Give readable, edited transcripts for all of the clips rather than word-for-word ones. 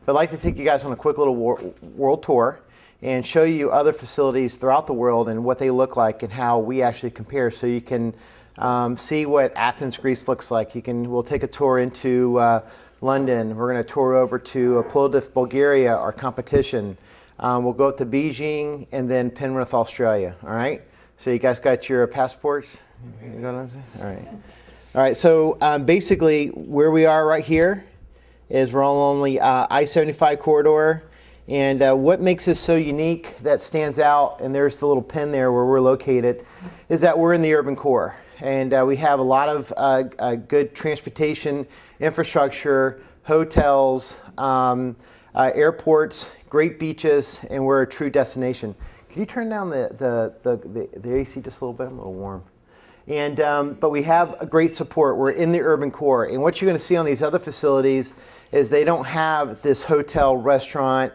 But I'd like to take you guys on a quick little world tour and show you other facilities throughout the world and what they look like and how we actually compare, so you can see what Athens, Greece looks like. We'll take a tour into London. We're going to tour over to Plovdiv, Bulgaria, our competition. We'll go up to Beijing and then Penrith, Australia. All right. So you guys got your passports? All right. All right. So basically, where we are right here is we're on the I-75 corridor. And what makes us so unique that stands out, and there's the little pin there where we're located, is that we're in the urban core. And we have a lot of good transportation infrastructure, hotels, airports, great beaches, and we're a true destination. Can you turn down the AC just a little bit? I'm a little warm. And but we have a great support. We're in the urban core. And what you're going to see on these other facilities is they don't have this hotel, restaurant,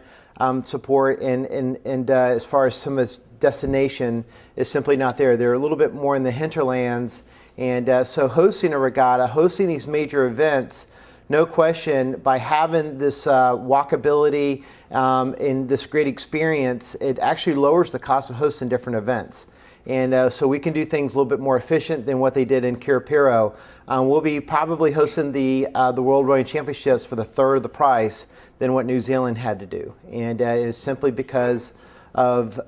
support, and as far as some of this destination is simply not there. They're a little bit more in the hinterlands, and so hosting a regatta, hosting these major events, no question, by having this walkability and this great experience, it actually lowers the cost of hosting different events. And so we can do things a little bit more efficient than what they did in Kiripiro. We'll be probably hosting the World Rowing Championships for the third of the price than what New Zealand had to do. And it's simply because of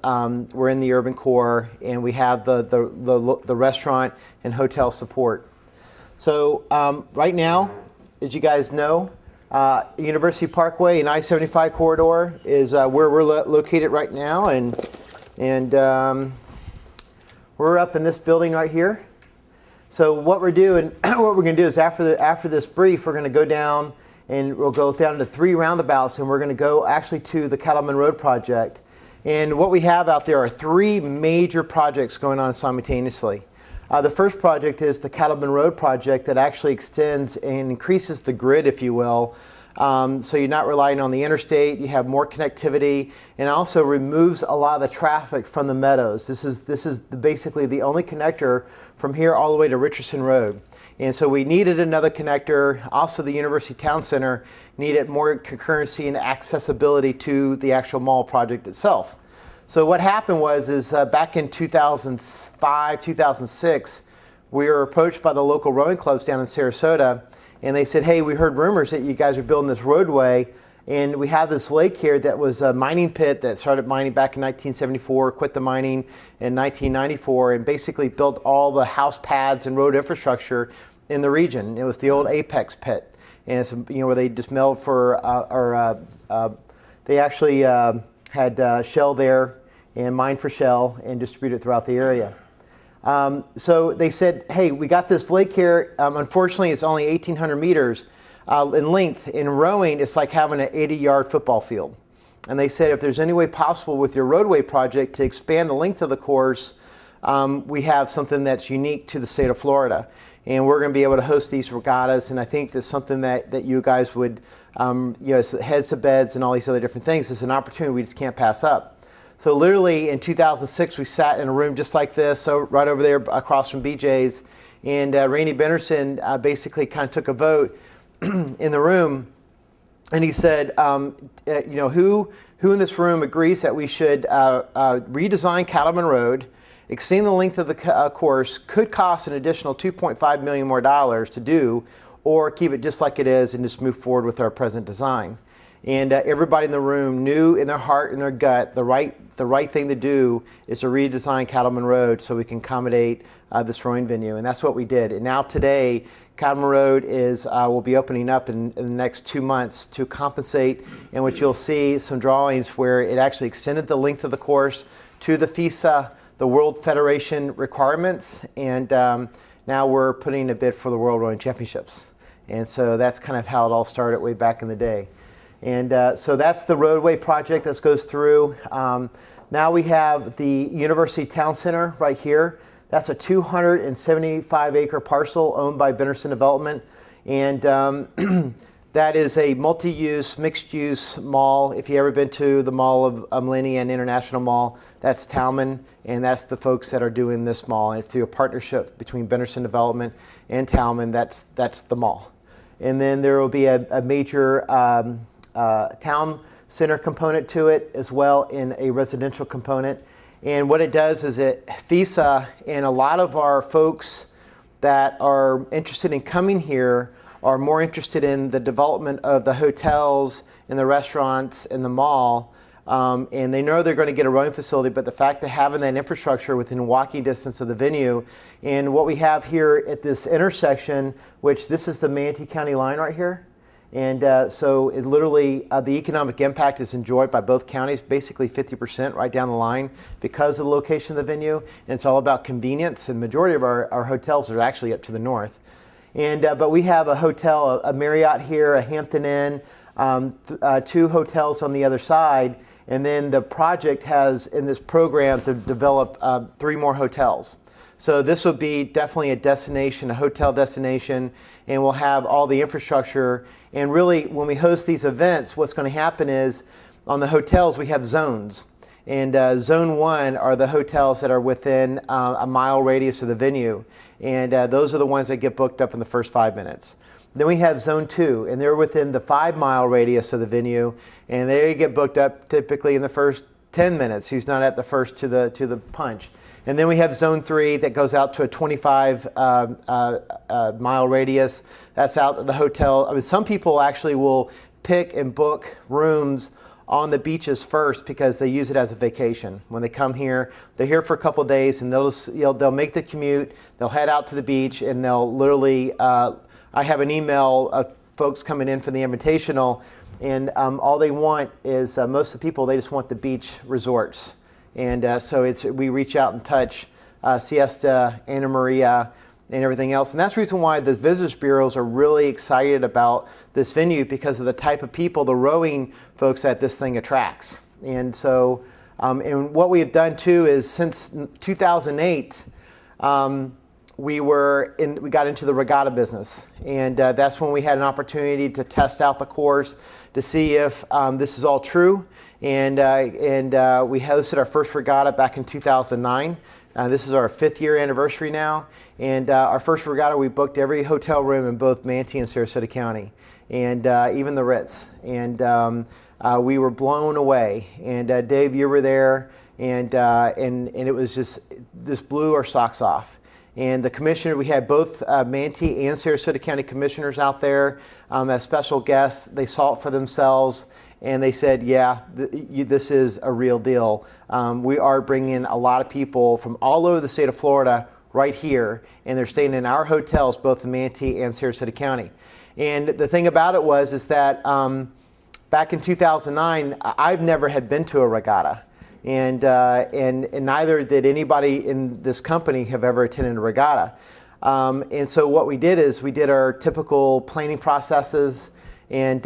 we're in the urban core and we have the restaurant and hotel support. So right now, as you guys know, University Parkway and I-75 corridor is where we're located right now, and we're up in this building right here. So what we're doing, what we're going to do is after this brief, we're going to go down and we'll go down to 3 roundabouts, and we're going to go actually to the Cattleman Road project. And what we have out there are 3 major projects going on simultaneously. The first project is the Cattleman Road project that actually extends and increases the grid, if you will. So you're not relying on the interstate, you have more connectivity, and also removes a lot of the traffic from the meadows. This is basically the only connector from here all the way to Richardson Road. And so we needed another connector. Also, the University Town Center needed more concurrency and accessibility to the actual mall project itself. So what happened was back in 2005, 2006, we were approached by the local rowing clubs down in Sarasota, and they said, hey, we heard rumors that you guys are building this roadway, and we have this lake here that was a mining pit that started mining back in 1974, quit the mining in 1994, and basically built all the house pads and road infrastructure in the region. It was the old Apex pit, and it's, where they just milled for, they actually had shell there and mined for shell and distributed throughout the area. So they said, hey, we got this lake here. Unfortunately, it's only 1,800 meters in length. In rowing, it's like having an 80-yard football field. And they said, if there's any way possible with your roadway project to expand the length of the course, we have something that's unique to the state of Florida. And we're going to be able to host these regattas. And I think that's something that you guys would, heads to beds and all these other different things. It's an opportunity we just can't pass up. So literally in 2006, we sat in a room just like this, so right over there across from BJ's, and Randy Benderson basically kind of took a vote in the room, and he said, who in this room agrees that we should redesign Cattleman Road, extend the length of the course, could cost an additional $2.5 million more to do, or keep it just like it is and just move forward with our present design. And everybody in the room knew in their heart and their gut the right thing to do is to redesign Cattleman Road so we can accommodate this rowing venue, and that's what we did. And now today, Cattleman Road will be opening up in the next 2 months to compensate, in which you'll see some drawings where it actually extended the length of the course to the FISA, the World Federation requirements, and now we're putting a bid for the World Rowing Championships. And so that's kind of how it all started way back in the day. And so that's the roadway project that goes through. Now we have the University Town Center right here. That's a 275-acre parcel owned by Benderson Development. And that is a multi-use, mixed-use mall. If you've ever been to the Mall of Millennium International Mall, that's Talman, and that's the folks that are doing this mall. And it's through a partnership between Benderson Development and Talman. That's the mall. And then there will be a major town center component to it as well in a residential component. And what it does is it FISA and a lot of our folks that are interested in coming here are more interested in the development of the hotels and the restaurants and the mall. And they know they're going to get a rowing facility, but the fact that having that infrastructure within walking distance of the venue, and what we have here at this intersection, which this is the Manatee County line right here. And so it literally, the economic impact is enjoyed by both counties, basically 50% right down the line because of the location of the venue. And it's all about convenience, and majority of our hotels are actually up to the north. And but we have a hotel, a Marriott here, a Hampton Inn, 2 hotels on the other side. And then the project has in this program to develop 3 more hotels. So this will be definitely a destination, a hotel destination, and we'll have all the infrastructure. And really, when we host these events, what's going to happen is on the hotels, we have zones. And zone 1 are the hotels that are within a mile radius of the venue. And those are the ones that get booked up in the first 5 minutes. Then we have zone 2, and they're within the 5-mile radius of the venue, and they get booked up typically in the first 10 minutes. He's not at the first to the punch. And then we have zone 3 that goes out to a 25-mile radius. That's out at the hotel. I mean, some people actually will pick and book rooms on the beaches first because they use it as a vacation. When they come here, they're here for a couple of days, and they'll make the commute. They'll head out to the beach, and they'll literally. I have an email of folks coming in for the invitational, and all they want is most of the people, they just want the beach resorts. And so we reach out and touch Siesta, Anna Maria, and everything else. And that's the reason why the Visitors Bureaus are really excited about this venue, because of the type of people, the rowing folks that this thing attracts. And so, and what we have done too is since 2008, we got into the regatta business, and that's when we had an opportunity to test out the course to see if this is all true. And we hosted our first regatta back in 2009. This is our 5th year anniversary now. And our first regatta, we booked every hotel room in both Manatee and Sarasota County, and even the Ritz. And we were blown away. And Dave, you were there, and it was just, this blew our socks off. And the commissioner, we had both Manatee and Sarasota County commissioners out there as special guests. They saw it for themselves, and they said, yeah, this is a real deal. We are bringing in a lot of people from all over the state of Florida right here, and they're staying in our hotels, both in Manatee and Sarasota County. And the thing about it is that back in 2009, I've never had been to a regatta. And neither did anybody in this company have ever attended a regatta. And so what we did is we did our typical planning processes and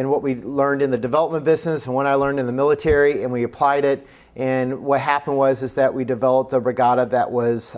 what we learned in the development business and what I learned in the military, and we applied it. And what happened is that we developed a regatta that was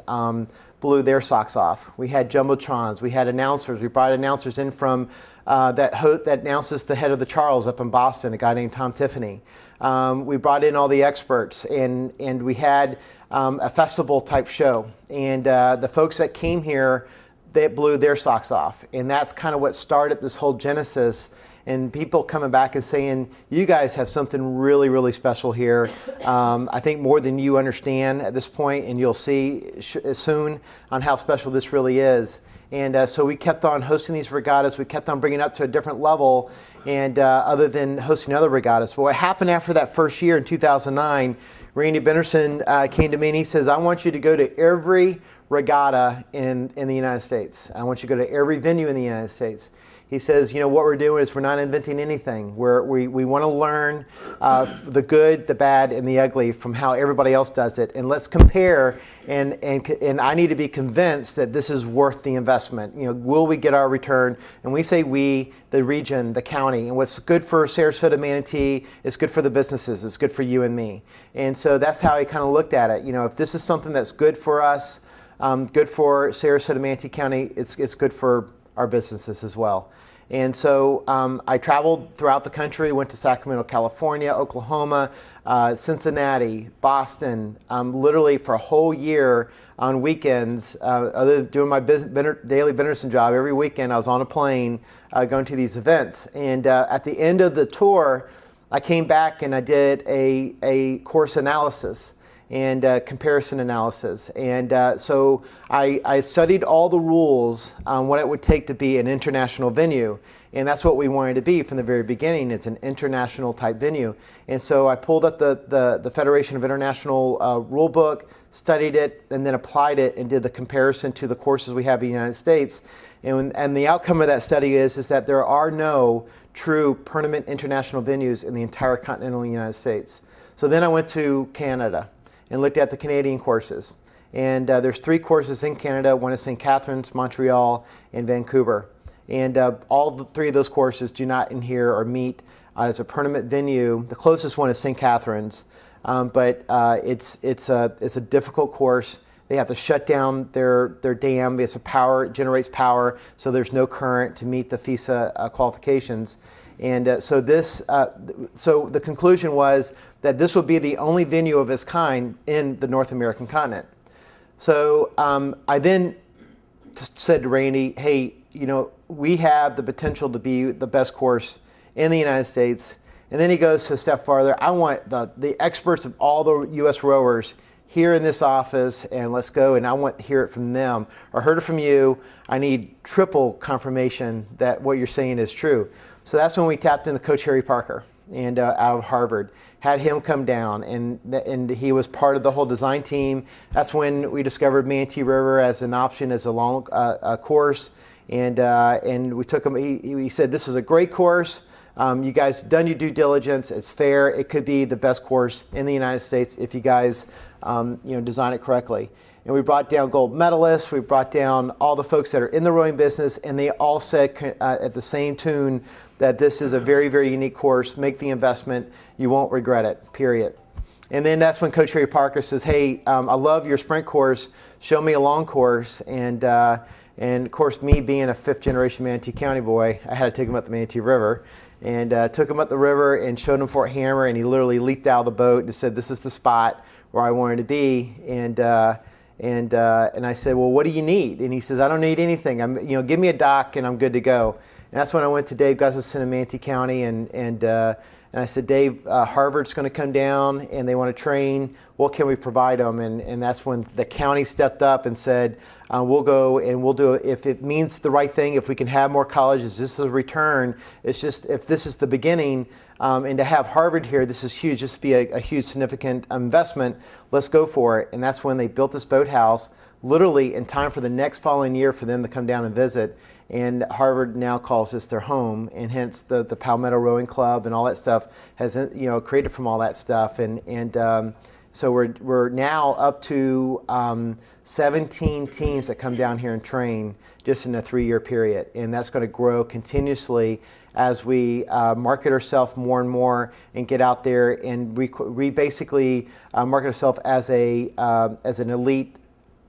blew their socks off. We had jumbotrons, we had announcers. We brought announcers in from that announces the head of the Charles up in Boston, a guy named Tom Tiffany. We brought in all the experts, and we had a festival type show. And the folks that came here, they blew their socks off. And that's kind of what started this whole genesis. And people coming back and saying, you guys have something really, really special here. I think more than you understand at this point, and you'll see soon on how special this really is. And so we kept on hosting these regattas. We kept on bringing it up to a different level, and other than hosting other regattas. But what happened after that first year in 2009, Randy Benderson came to me and he says, I want you to go to every regatta in the United States. I want you to go to every venue in the United States. He says, you know, what we're doing is we're not inventing anything. We want to learn the good, the bad, and the ugly from how everybody else does it. And let's compare, and I need to be convinced that this is worth the investment. You know, will we get our return? And we say we, the region, the county. And what's good for Sarasota, Manatee, is good for the businesses. It's good for you and me. And so that's how I kind of looked at it. You know, if this is something that's good for us, good for Sarasota, Manatee County, it's good for our businesses as well. And so I traveled throughout the country, went to Sacramento, California, Oklahoma, Cincinnati, Boston, literally for a whole year on weekends, other than doing my daily Benderson job. Every weekend I was on a plane going to these events. And at the end of the tour, I came back and I did a course analysis and comparison analysis. And so I studied all the rules on what it would take to be an international venue. And that's what we wanted to be from the very beginning. It's an international type venue. And so I pulled up the Federation of International Rule Book, studied it, and then applied it and did the comparison to the courses we have in the United States. And the outcome of that study is that there are no true permanent international venues in the entire continental United States. So then I went to Canada and looked at the Canadian courses. And there's 3 courses in Canada. One is St. Catharines, Montreal, and Vancouver. And all the 3 of those courses do not adhere or meet as a permanent venue. The closest one is St. Catharines, but it's a difficult course. They have to shut down their dam. It generates power, so there's no current to meet the FISA qualifications. And so the conclusion was that this will be the only venue of its kind in the North American continent. So I then said to Randy, hey, we have the potential to be the best course in the United States. And then he goes a step farther. I want the experts of all the U.S. rowers here in this office, and let's go, and I want to hear it from them. Or heard it from you. I need triple confirmation that what you're saying is true. So that's when we tapped into Coach Harry Parker and out of Harvard, had him come down, and he was part of the whole design team. That's when we discovered Manatee River as an option as a long course, and we took him. He said, this is a great course. You guys done your due diligence. It's fair. It could be the best course in the United States if you guys design it correctly. And we brought down gold medalists. We brought down all the folks that are in the rowing business, and they all said at the same tune that this is a very, very unique course. Make the investment. You won't regret it, period. And then that's when Coach Harry Parker says, hey, I love your sprint course. Show me a long course. And of course, me being a 5th-generation Manatee County boy, I had to take him up the Manatee River. And took him up the river and showed him Fort Hammer, and he literally leaped out of the boat and said, this is the spot where I wanted to be. And I said, well, what do you need? And he says, I don't need anything. Give me a dock and I'm good to go. And that's when I went to Dave Gustafson in Manatee County, and I said, Dave, Harvard's going to come down and they want to train. What can we provide them? And that's when the county stepped up and said, we'll go and we'll do it if it means the right thing. If we can have more colleges, this is a return. It's just if this is the beginning, and to have Harvard here, this is huge. This would be a huge, significant investment. Let's go for it. And that's when they built this boathouse, literally in time for the next following year for them to come down and visit. And Harvard now calls this their home, and hence the Palmetto Rowing Club and all that stuff has created from all that stuff. And so we're now up to 17 teams that come down here and train just in a 3-year period, and that's going to grow continuously as we market ourselves more and more and get out there and we basically market ourselves as an elite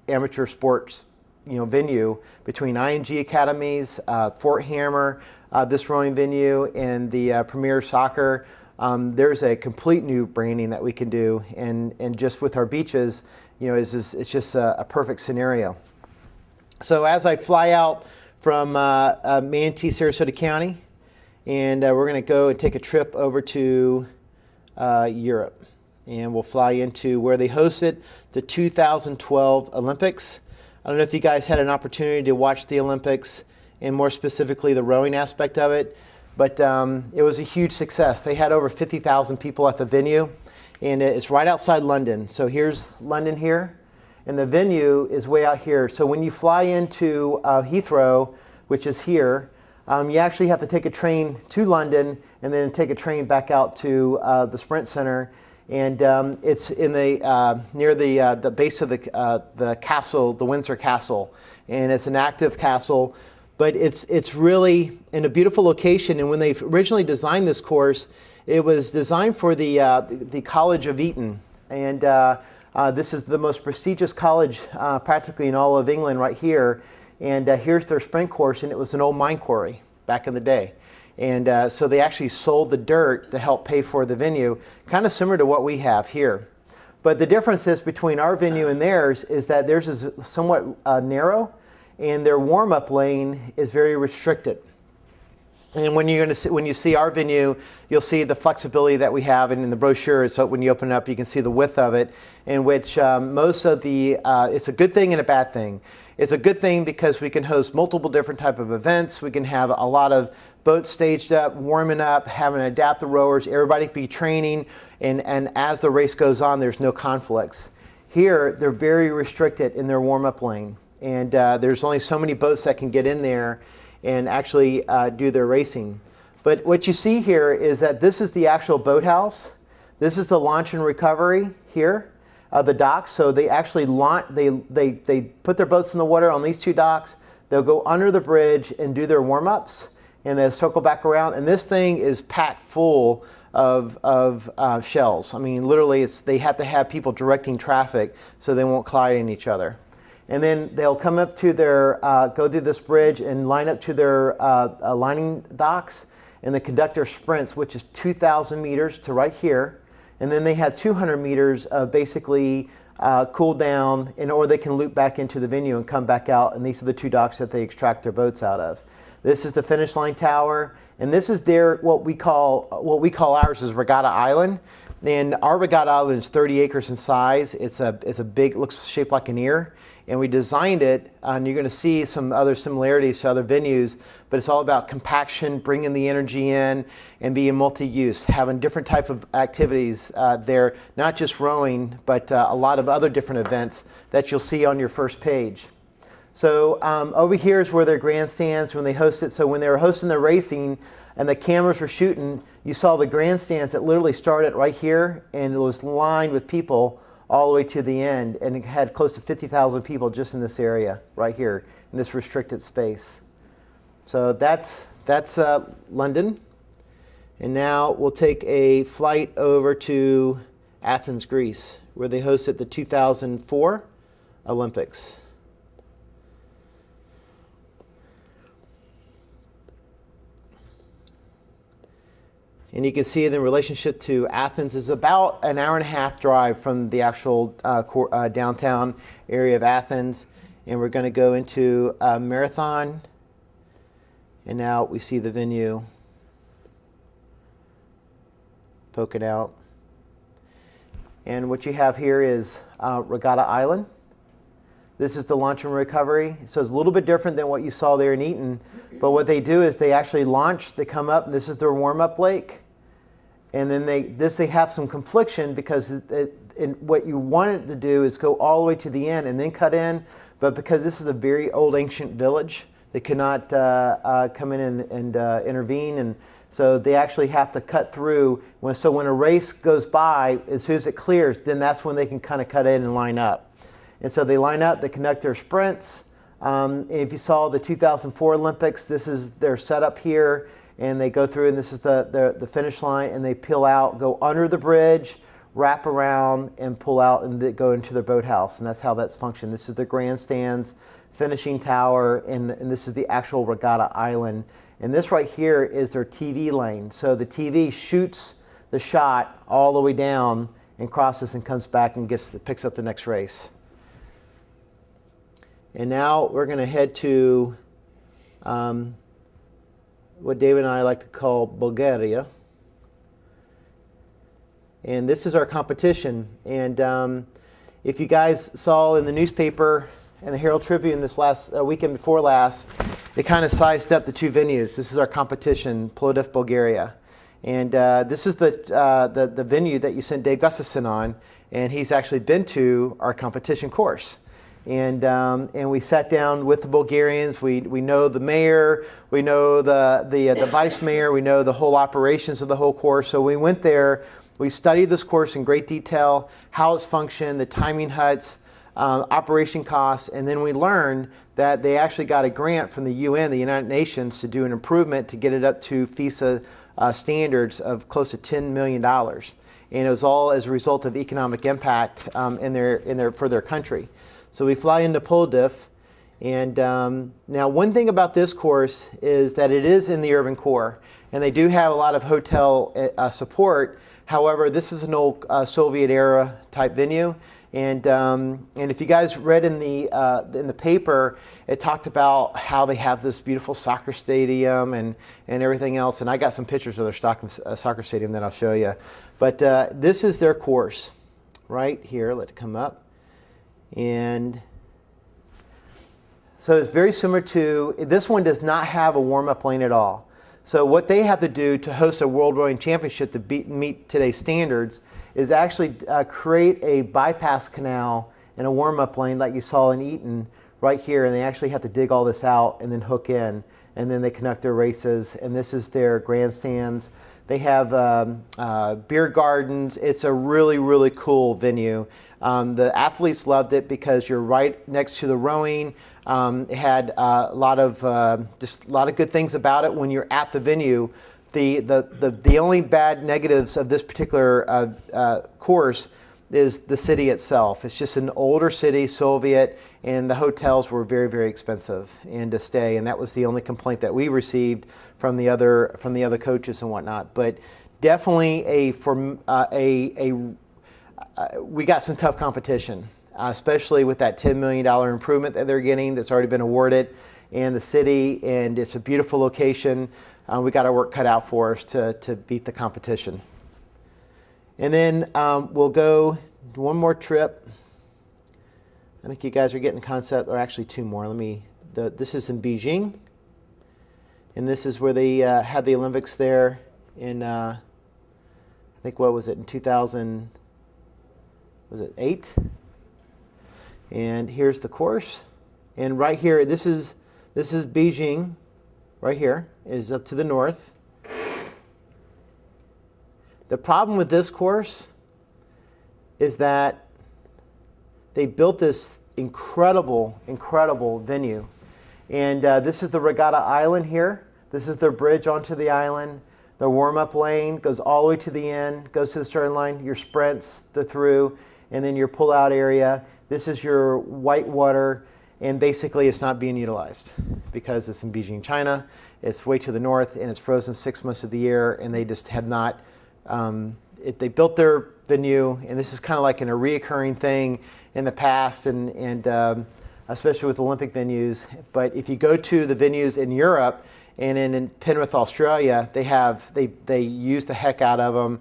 amateur sports venue between ING Academies, Fort Hammer, this rowing venue, and the Premier Soccer. There's a complete new branding that we can do, and just with our beaches, it's just a perfect scenario. So as I fly out from Manatee, Sarasota County, and we're going to go and take a trip over to Europe, and we'll fly into where they hosted the 2012 Olympics. I don't know if you guys had an opportunity to watch the Olympics, and more specifically the rowing aspect of it, but it was a huge success. They had over 50,000 people at the venue, and it's right outside London. So here's London here, and the venue is way out here. So when you fly into Heathrow, which is here, you actually have to take a train to London and then take a train back out to the Sprint Center. And it's in near the base of the castle, the Windsor Castle, and it's an active castle, but it's really in a beautiful location. And when they originally designed this course, it was designed for the College of Eton, and this is the most prestigious college practically in all of England right here. And here's their sprint course, and it was an old mine quarry. back in the day. And so they actually sold the dirt to help pay for the venue, kind of similar to what we have here. But the difference is between our venue and theirs is that theirs is somewhat narrow, and their warm-up lane is very restricted. And when you see our venue, you'll see the flexibility that we have, and in the brochure, so when you open it up, you can see the width of it, in which most of the, it's a good thing and a bad thing. It's a good thing because we can host multiple different type of events. We can have a lot of boats staged up, warming up, having to adapt the rowers. Everybody can be training, and as the race goes on, there's no conflicts. Here, they're very restricted in their warm-up lane, and there's only so many boats that can get in there and actually do their racing. But what you see here is that this is the actual boathouse. This is the launch and recovery here. The docks, so they actually they put their boats in the water on these two docks. They'll go under the bridge and do their warm-ups, and they'll circle back around. And this thing is packed full of shells. I mean, literally, they have to have people directing traffic so they won't collide in each other. And then they'll come up to their, go through this bridge and line up to their lining docks, and the conductor sprints, which is 2,000 meters to right here. And then they have 200 meters of basically cool down, or they can loop back into the venue and come back out. And these are the two docks that they extract their boats out of. This is the finish line tower, and this is their what we call ours is Regatta Island. And our Regatta Island is 30 acres in size. It's a big, looks shaped like an ear. And we designed it, and you're going to see some other similarities to other venues, but it's all about compaction, bringing the energy in, and being multi-use, having different type of activities there, not just rowing, but a lot of other different events that you'll see on your first page. So over here is where their grandstands, when they host it. So when they were hosting the racing and the cameras were shooting, you saw the grandstands that literally started right here, and it was lined with people all the way to the end, and it had close to 50,000 people just in this area right here in this restricted space. So that's London, and now we'll take a flight over to Athens, Greece, where they hosted the 2004 Olympics. And you can see the relationship to Athens is about an hour-and-a-half drive from the actual downtown area of Athens. And we're going to go into a marathon. And now we see the venue poking out. And what you have here is Regatta Island. This is the launch and recovery. So it's a little bit different than what you saw there in Eaton. But what they do is they actually launch, they come up, and this is their warm-up lake. And then they have some confliction because what you want it to do is go all the way to the end and then cut in. But because this is a very old ancient village, they cannot come in and intervene. And so they actually have to cut through. So when a race goes by, as soon as it clears, then that's when they can kind of cut in and line up. And so they line up, they conduct their sprints. And if you saw the 2004 Olympics, this is their setup here. And they go through, and this is the finish line, and they peel out, go under the bridge, wrap around, and pull out, and go into their boathouse. And that's how that's functioned. This is the grandstands, finishing tower, and this is the actual Regatta Island. And this right here is their TV lane. So the TV shoots the shot all the way down and crosses and comes back and picks up the next race. And now we're going to head to what David and I like to call Bulgaria. And this is our competition. And if you guys saw in the newspaper and the Herald Tribune this last weekend before last, it kind of sized up the two venues. This is our competition, Plovdiv, Bulgaria. And this is the venue that you sent Dave Gustafson on, and he's actually been to our competition course. And we sat down with the Bulgarians. We know the mayor, we know the vice mayor, we know the whole operations of the whole course. So we went there, we studied this course in great detail, how it's functioned, the timing huts, operation costs, and then we learned that they actually got a grant from the UN, the United Nations, to do an improvement to get it up to FISA standards of close to $10 million. And it was all as a result of economic impact for their country. So we fly into Plovdiv, And now one thing about this course is that it is in the urban core, and they do have a lot of hotel support. However, this is an old Soviet era type venue. And if you guys read in the paper, it talked about how they have this beautiful soccer stadium and everything else. And I got some pictures of their soccer stadium that I'll show you. But this is their course right here. Let it come up. And so it's very similar to, this one does not have a warm-up lane at all. So what they have to do to host a World Rowing Championship to meet today's standards is actually create a bypass canal and a warm-up lane like you saw in Eaton right here, and they actually have to dig all this out and then hook in, and then they conduct their races, and this is their grandstands. They have beer gardens. It's a really, really cool venue. The athletes loved it because you're right next to the rowing. It had a lot of good things about it when you're at the venue. The only bad negatives of this particular course is the city itself. It's just an older city, Soviet, and the hotels were very, very expensive and to stay. And that was the only complaint that we received from the other coaches and whatnot. But definitely we got some tough competition, especially with that $10 million improvement that they're getting that's already been awarded in the city, and it's a beautiful location. We got our work cut out for us to beat the competition. And then we'll go one more trip. I think you guys are getting the concept, or actually two more. This is in Beijing, and this is where they had the Olympics there in, I think, what was it, in 2000, was it 8? And here's the course. And right here, this is Beijing, right here. It is up to the north. The problem with this course is that they built this incredible, incredible venue. And this is the Regatta Island here. This is their bridge onto the island. The warm-up lane goes all the way to the end, goes to the starting line, your sprints, the through, and then your pull-out area. This is your white water, and basically it's not being utilized because it's in Beijing, China. It's way to the north, and it's frozen 6 months of the year, and they just have not, they built their venue, and this is kind of like a reoccurring thing in the past, and especially with Olympic venues. But if you go to the venues in Europe and in Penrith, Australia, they use the heck out of them.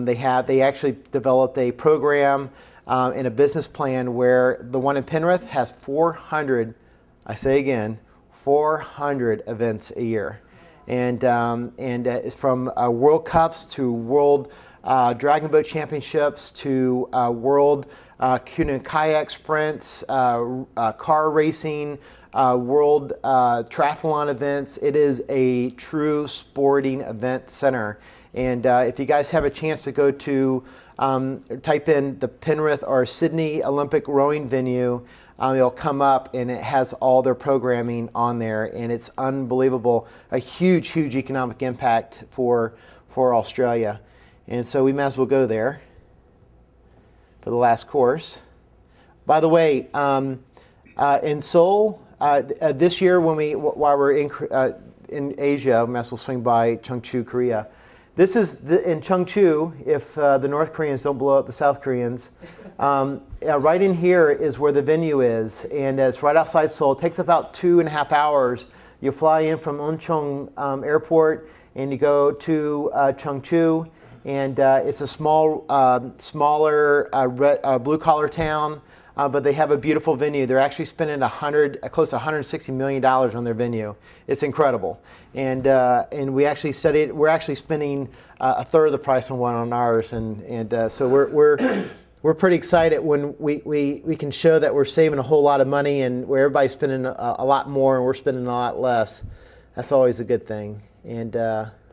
They actually developed a program and a business plan where the one in Penrith has 400, I say again, 400 events a year. And from World Cups to World Dragon Boat Championships to World Canoe and Kayak Sprints, car racing, World Triathlon events. It is a true sporting event center. And if you guys have a chance to go to type in the Penrith or Sydney Olympic rowing venue, it'll come up, and it has all their programming on there, and it's unbelievable. A huge, huge economic impact for Australia. And so we might as well go there for the last course. By the way, in Seoul, this year while we're in Asia, we might as well swing by Cheongju, Korea. This is in Cheongju, if the North Koreans don't blow up the South Koreans. Right in here is where the venue is, and it's right outside Seoul. It takes about 2.5 hours. You fly in from Uncheon Airport, and you go to Cheongju, and it's a smaller blue-collar town, but they have a beautiful venue. They're actually spending close to $160 million on their venue. It's incredible, and we actually said it. We're actually spending a third of the price on ours, and so we're pretty excited when we can show that we're saving a whole lot of money, and where everybody's spending a lot more and we're spending a lot less. That's always a good thing, and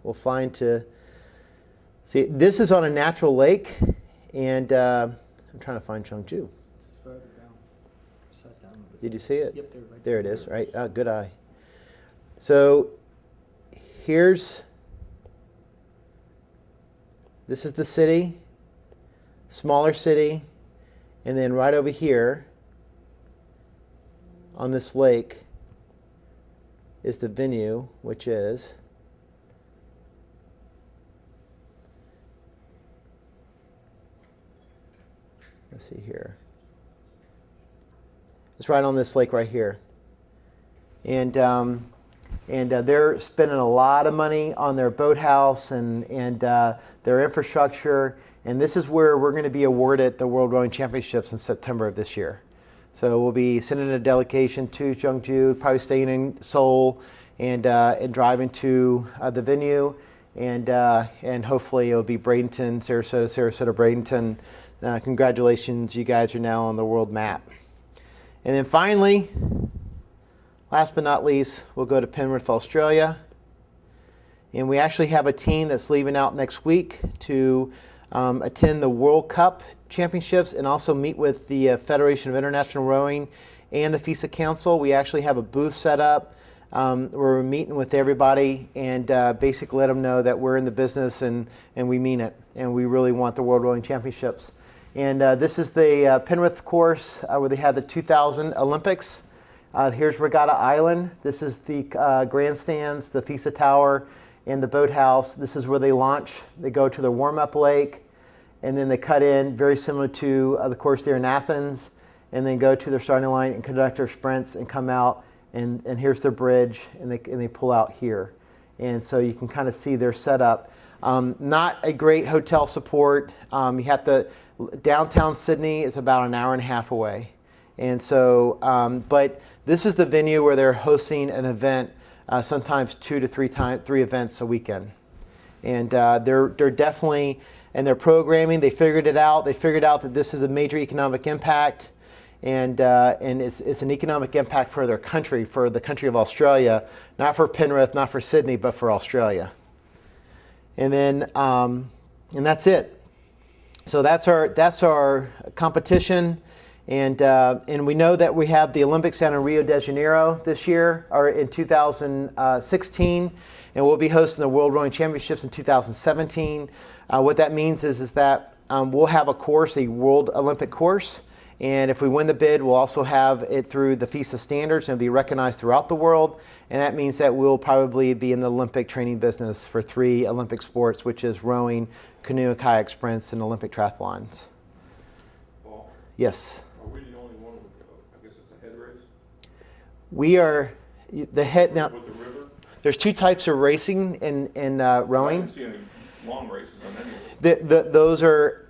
we'll find to. See, this is on a natural lake, and I'm trying to find Cheongju. It's further down. Set down a bit. Did you see it? Yep, there it is, right? Oh, good eye. So this is the city, smaller city, and then right over here on this lake is the venue, which is let's see here. It's right on this lake right here. And they're spending a lot of money on their boathouse and their infrastructure. And this is where we're going to be awarded the World Rowing Championships in September of this year. So we'll be sending a delegation to Jeonju, probably staying in Seoul, and driving to the venue. And hopefully it'll be Bradenton, Sarasota, Bradenton. Congratulations, you guys are now on the world map. And then finally, last but not least, we'll go to Penrith, Australia. And we actually have a team that's leaving out next week to attend the World Cup Championships and also meet with the Federation of International Rowing and the FISA Council. We actually have a booth set up where we're meeting with everybody and basically let them know that we're in the business and we mean it. And we really want the World Rowing Championships. And this is the Penrith course where they had the 2000 Olympics. Here's Regatta Island. This is the grandstands, the FISA Tower, and the boathouse. This is where they launch. They go to the warm-up lake, and then they cut in, very similar to the course there in Athens, and then go to their starting line and conduct their sprints and come out, and here's their bridge, and they pull out here. And so you can kind of see their setup. Not a great hotel support. You have to, downtown Sydney is about an hour and a half away. And so, but this is the venue where they're hosting an event, sometimes 2 to 3 events a weekend. And they're definitely, and their programming, they figured it out. They figured out that this is a major economic impact, and it's an economic impact for their country, for the country of Australia, not for Penrith, not for Sydney, but for Australia. And then, and that's it. So that's our competition. And we know that we have the Olympics down in Rio de Janeiro this year, or in 2016, and we'll be hosting the World Rowing Championships in 2017. What that means is that we'll have a course, a World Olympic course, and if we win the bid, we'll also have it through the FISA standards and be recognized throughout the world, and that means that we'll probably be in the Olympic training business for 3 Olympic sports, which is rowing, canoe and kayak sprints, and Olympic triathlons. Paul, Yes? are we the only one with, I guess it's a head race? We are the head now. With the river? There's 2 types of racing in I rowing. didn't see any long races on any of them. Those are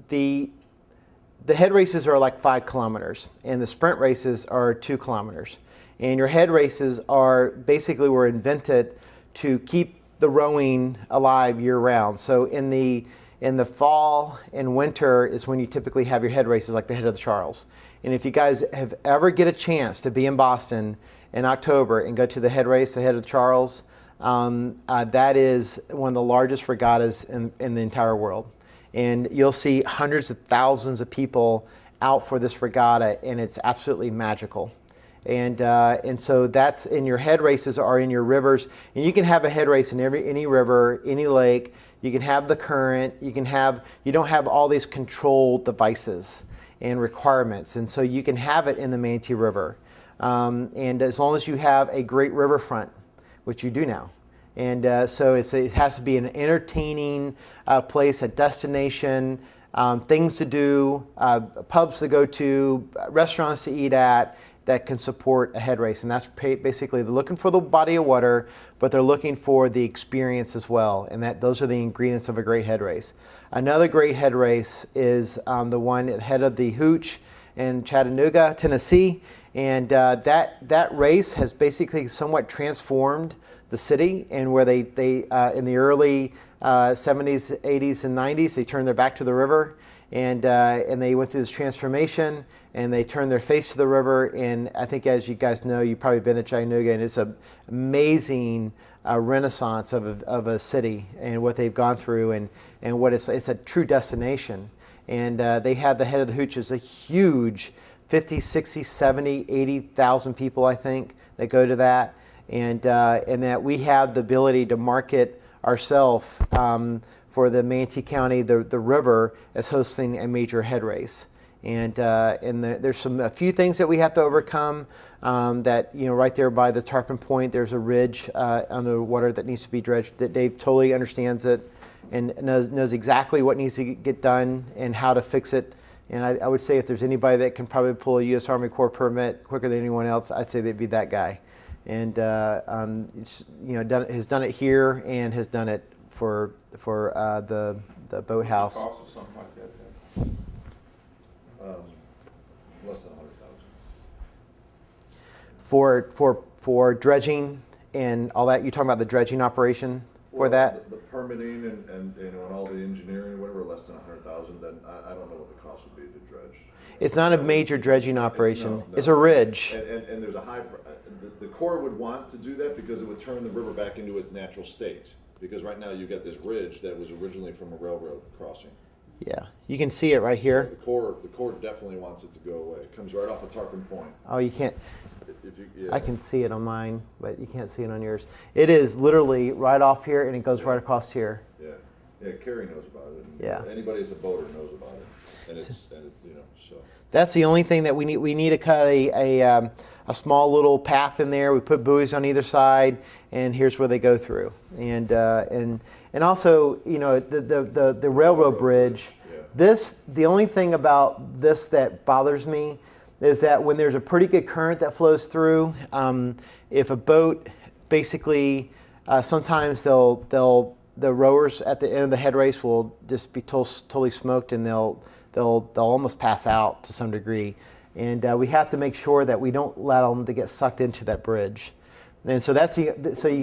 the head races are like 5 kilometers, and the sprint races are 2 kilometers. And your head races were invented to keep the rowing alive year round. So in the fall and winter is when you typically have your head races, like the Head of the Charles. And if you guys have ever get a chance to be in Boston in October and go to the head race, the Head of the Charles, that is one of the largest regattas in the entire world. And you'll see hundreds of thousands of people out for this regatta, and it's absolutely magical. And so that's in your head races are in your rivers, and you can have a head race in any river, any lake. You can have the current. You don't have all these control devices and requirements, and so you can have it in the Manatee River. And as long as you have a great riverfront, which you do now. And so it has to be an entertaining place, a destination, things to do, pubs to go to, restaurants to eat at that can support a head race. And that's basically they're looking for the body of water, but they're looking for the experience as well. And those are the ingredients of a great head race. Another great head race is the one at the head of the Hooch in Chattanooga, Tennessee. And that race has basically somewhat transformed the city, and where they in the early 70s, 80s, and 90s, they turned their back to the river, and they went through this transformation, and they turned their face to the river. And I think, as you guys know, you've probably been to Chattanooga, and it's an amazing renaissance of a city and what they've gone through, and what it's a true destination. And they have the Head of the Hooch is a huge 50, 60, 70, 80,000 people, I think, that go to that. And that we have the ability to market ourselves for the Manatee County, the river, as hosting a major head race. There's a few things that we have to overcome. That right there by the tarpon point, there's a ridge under the water that needs to be dredged. That Dave totally understands it and knows exactly what needs to get done and how to fix it. And I would say if there's anybody that can probably pull a U.S. Army Corps permit quicker than anyone else, I'd say they'd be that guy. And has done it here and has done it for the boathouse. Cost of something like that then? Less than 100,000. For dredging and all that. You're talking about the dredging operation for Well, that? the permitting and all the engineering, whatever, less than 100,000. Then I don't know what the cost would be to dredge. It's not a major dredging operation. No. It's a ridge. And there's a high. The Corps would want to do that because it would turn the river back into its natural state. Because right now you've got this ridge that was originally from a railroad crossing. Yeah, you can see it right here. So the Corps definitely wants it to go away. It comes right off of Tarpon Point. Oh, you can't. Yeah. I can see it on mine, but you can't see it on yours. It is literally right off here, and it goes right across here. Yeah, Carrie knows about it. And Yeah. anybody that's a boater knows about it. And so. That's the only thing that we need. We need to cut a small little path in there. We put buoys on either side, and here's where they go through. And also, the railroad bridge. Yeah. The only thing about this that bothers me is that when there's a pretty good current that flows through, if a boat basically, sometimes the rowers at the end of the head race will just be totally smoked, and they'll almost pass out to some degree. And we have to make sure that we don't let them to get sucked into that bridge. And so you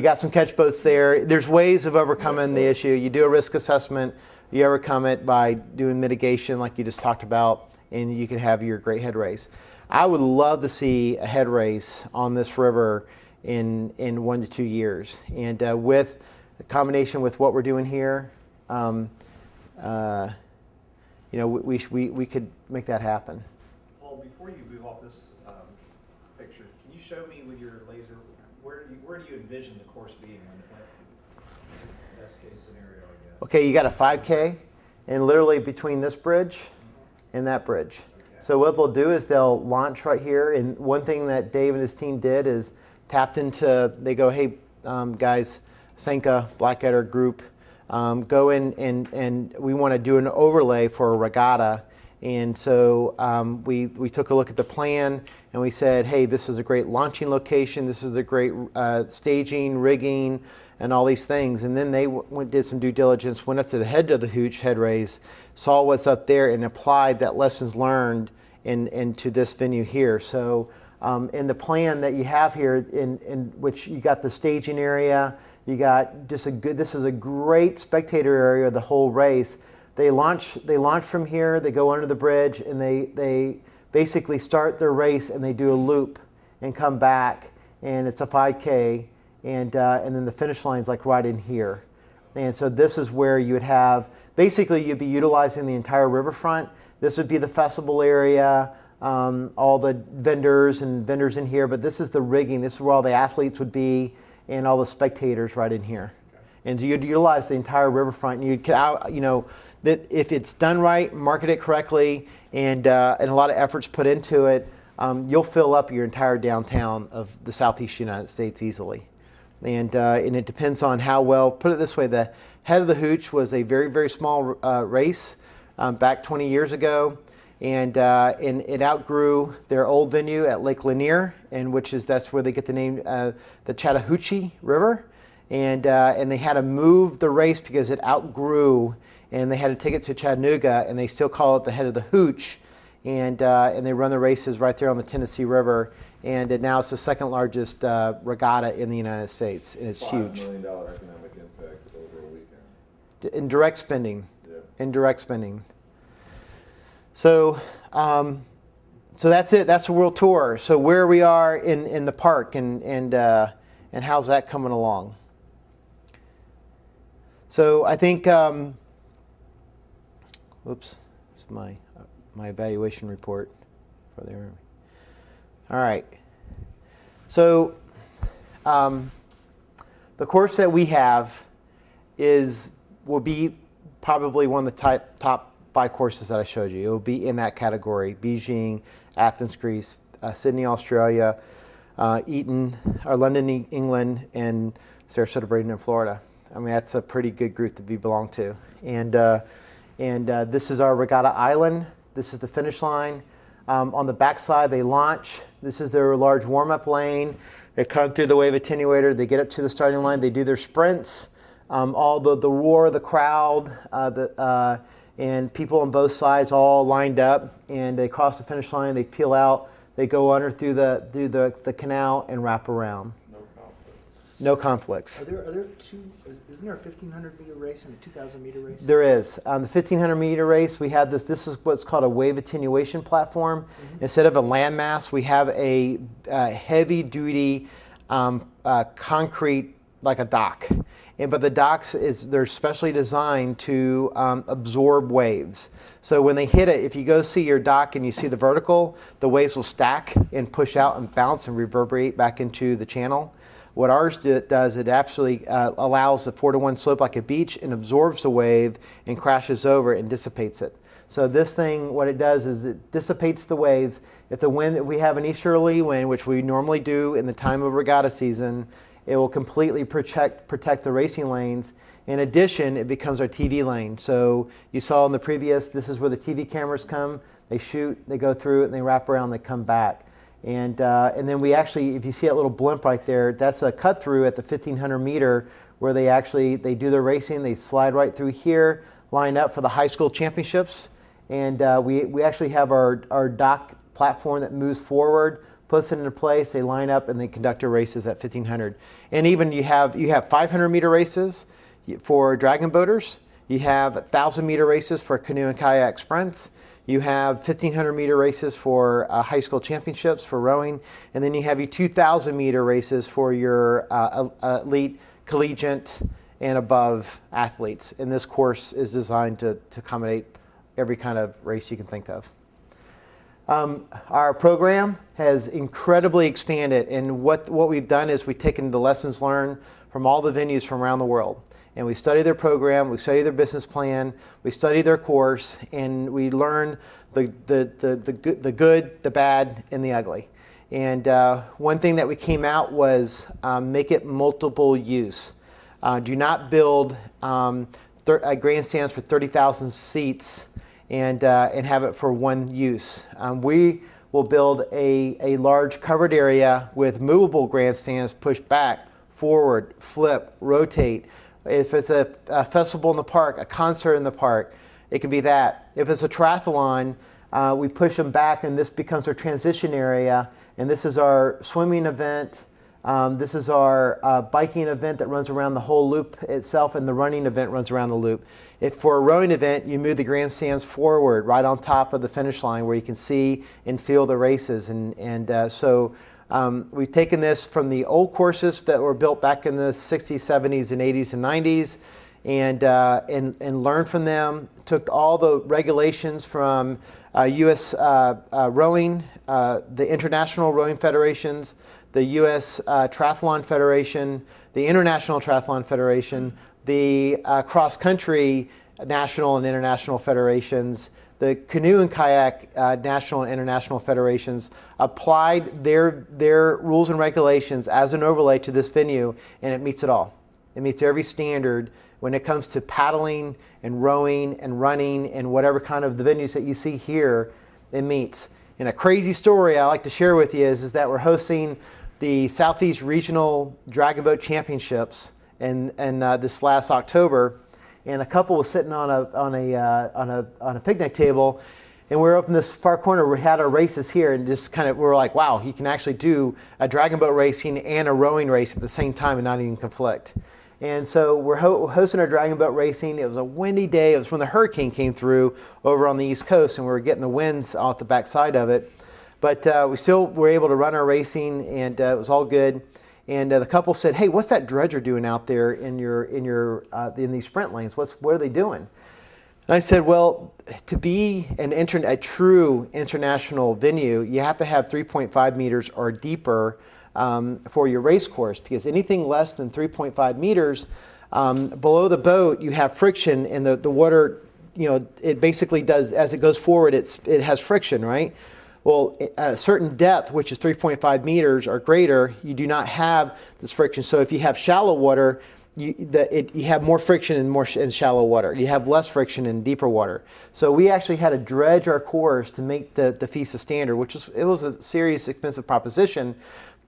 got some catch boats there. There's ways of overcoming the issue. You do a risk assessment, you overcome it by doing mitigation like you just talked about, and you can have your great head race. I would love to see a head race on this river in 1 to 2 years. And with a combination with what we're doing here, we could make that happen. Paul, before you move off this picture, can you show me with your laser where do you envision the course being on the best case scenario, I guess? Okay, you got a 5K, and literally between this bridge and that bridge. Okay. So what they'll do is they'll launch right here, and one thing that Dave and his team did is tapped into. They go, hey guys, Senka Blackadder group. Go in and we want to do an overlay for a regatta. And so we took a look at the plan and we said, hey, this is a great launching location. This is a great staging, rigging, and all these things. And then they did some due diligence, went up to the head of the Hooch head race, saw what's up there, and applied that lessons learned into this venue here. So in the plan that you have here, in which you got the staging area, you got just this is a great spectator area of the whole race. They launch from here, they go under the bridge, and they basically start their race and they do a loop and come back, and it's a 5K, and then the finish line's like right in here. And so this is where you would have, basically you'd be utilizing the entire riverfront. This would be the festival area, all the vendors in here, but this is the rigging. This is where all the athletes would be, and all the spectators right in here. Okay. And you'd utilize the entire riverfront, and that if it's done right, market it correctly, and a lot of efforts put into it, you'll fill up your entire downtown of the Southeast United States easily. And it depends on how well, put it this way, the head of the Hooch was a very, very small race back 20 years ago. And it outgrew their old venue at Lake Lanier, and that's where they get the name, the Chattahoochee River, and they had to move the race because it outgrew, and they had to take it to Chattanooga, and they still call it the head of the Hooch, and they run the races right there on the Tennessee River, and now it's the second largest regatta in the United States, and it's huge. $5 million economic impact over a weekend. In direct spending. Yeah. In direct spending. So that's it. That's the world tour. So where we are in the park and how's that coming along? So I think, whoops, it's my evaluation report for the Army. All right. So the course that we have will be probably one of the top 5 courses that I showed you. It will be in that category: Beijing, Athens, Greece, Sydney, Australia, London, England, and Sarasota, Braden, in Florida. I mean, that's a pretty good group to belong to. And this is our regatta island. This is the finish line. On the backside, they launch. This is their large warm-up lane. They come through the wave attenuator. They get up to the starting line. They do their sprints. All the roar, the crowd, and people on both sides all lined up, and they cross the finish line. They peel out. They go under through the canal and wrap around. No conflicts. Are there two? Isn't there a 1,500-meter race and a 2,000-meter race? There is. On the 1,500-meter race, we have this. This is what's called a wave attenuation platform. Mm-hmm. Instead of a landmass, we have a heavy-duty concrete, like a dock. But the docks, they're specially designed to absorb waves. So when they hit it, if you go see your dock and you see the vertical, the waves will stack and push out and bounce and reverberate back into the channel. What ours does, it actually allows a 4-to-1 slope like a beach and absorbs the wave and crashes over and dissipates it. So this thing, what it does is it dissipates the waves. If we have an easterly wind, which we normally do in the time of regatta season, it will completely protect the racing lanes. In addition, it becomes our TV lane. So you saw in the previous, this is where the TV cameras come. They shoot, they go through it, and they wrap around, they come back. And then we actually, if you see that little blimp right there, that's a cut through at the 1,500 meter where they do their racing. They slide right through here, line up for the high school championships. And we actually have our dock platform that moves forward, puts it into place. They line up and they conduct their races at 1,500. And even you have 500-meter races for dragon boaters. You have 1,000-meter races for canoe and kayak sprints. You have 1,500-meter races for high school championships for rowing. And then you have your 2,000-meter races for your elite, collegiate, and above athletes. And this course is designed to accommodate every kind of race you can think of. Our program has incredibly expanded, and what we've done is we've taken the lessons learned from all the venues from around the world. And we study their program, we study their business plan, we study their course, and we learn the good, the bad, and the ugly. And one thing that we came out was make it multiple use. Do not build grandstands for 30,000 seats and have it for one use. We will build a large covered area with movable grandstands, push back, forward, flip, rotate. If it's a festival in the park, a concert in the park, it can be that. If it's a triathlon, we push them back and this becomes our transition area. And this is our swimming event. This is our biking event that runs around the whole loop itself, and the running event runs around the loop. If for a rowing event, you move the grandstands forward right on top of the finish line where you can see and feel the races. So we've taken this from the old courses that were built back in the 60s, 70s, and 80s and 90s and learned from them. Took all the regulations from U.S. rowing, the International Rowing Federations, the U.S. Triathlon Federation, the International Triathlon Federation, the cross-country national and international federations, the canoe and kayak national and international federations applied their rules and regulations as an overlay to this venue, and it meets it all. It meets every standard when it comes to paddling and rowing and running and whatever kind of the venues that you see here, it meets. And a crazy story I like to share with you is that we're hosting the Southeast Regional Dragon Boat Championships in this last October, and a couple was sitting on a picnic table, and we were up in this far corner. We had our races here, and just kind of we were like, wow, you can actually do a dragon boat racing and a rowing race at the same time and not even conflict. And so we're hosting our dragon boat racing. It was a windy day. It was when the hurricane came through over on the East Coast, and we were getting the winds off the backside of it. But we still were able to run our racing, and it was all good. And the couple said, "Hey, what's that dredger doing out there in these sprint lanes? What are they doing?" And I said, "Well, to be a true international venue, you have to have 3.5 meters or deeper for your race course, because anything less than 3.5 meters below the boat, you have friction, and the water it basically does, as it goes forward, it has friction, right? Well, a certain depth, which is 3.5 meters or greater, you do not have this friction. So if you have shallow water, you have more friction in shallow water. You have less friction in deeper water. So we actually had to dredge our cores to make the FISA standard, which was a serious, expensive proposition.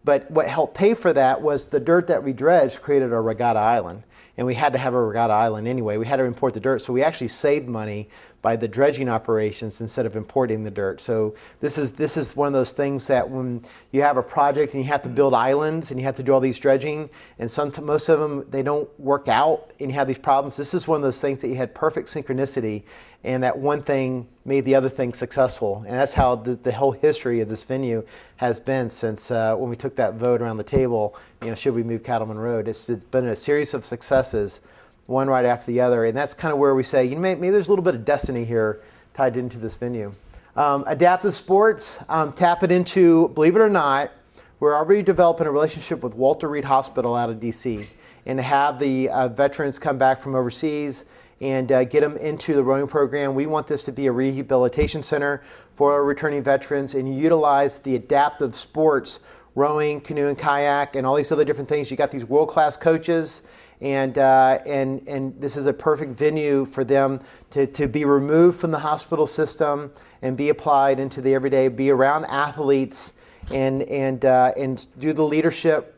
But what helped pay for that was the dirt that we dredged created a regatta island. And we had to have a regatta island anyway. We had to import the dirt. So we actually saved money by the dredging operations instead of importing the dirt. So this is one of those things that when you have a project and you have to build islands and you have to do all these dredging, and most of them, they don't work out and you have these problems. This is one of those things that you had perfect synchronicity, and that one thing made the other thing successful. And that's how the whole history of this venue has been since when we took that vote around the table, should we move Cattleman Road? It's been a series of successes, one right after the other. And that's kind of where we say, maybe there's a little bit of destiny here tied into this venue. Adaptive sports, tap it into, believe it or not, we're already developing a relationship with Walter Reed Hospital out of DC. And to have the veterans come back from overseas and get them into the rowing program. We want this to be a rehabilitation center for our returning veterans and utilize the adaptive sports, rowing, canoe and kayak, and all these other different things. You got these world-class coaches, and this is a perfect venue for them to be removed from the hospital system and be applied into the everyday, be around athletes, and do the leadership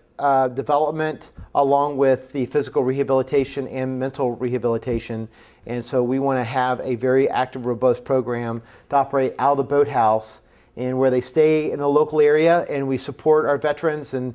development along with the physical rehabilitation and mental rehabilitation. And so we want to have a very active, robust program to operate out of the boathouse, and where they stay in the local area, and we support our veterans, and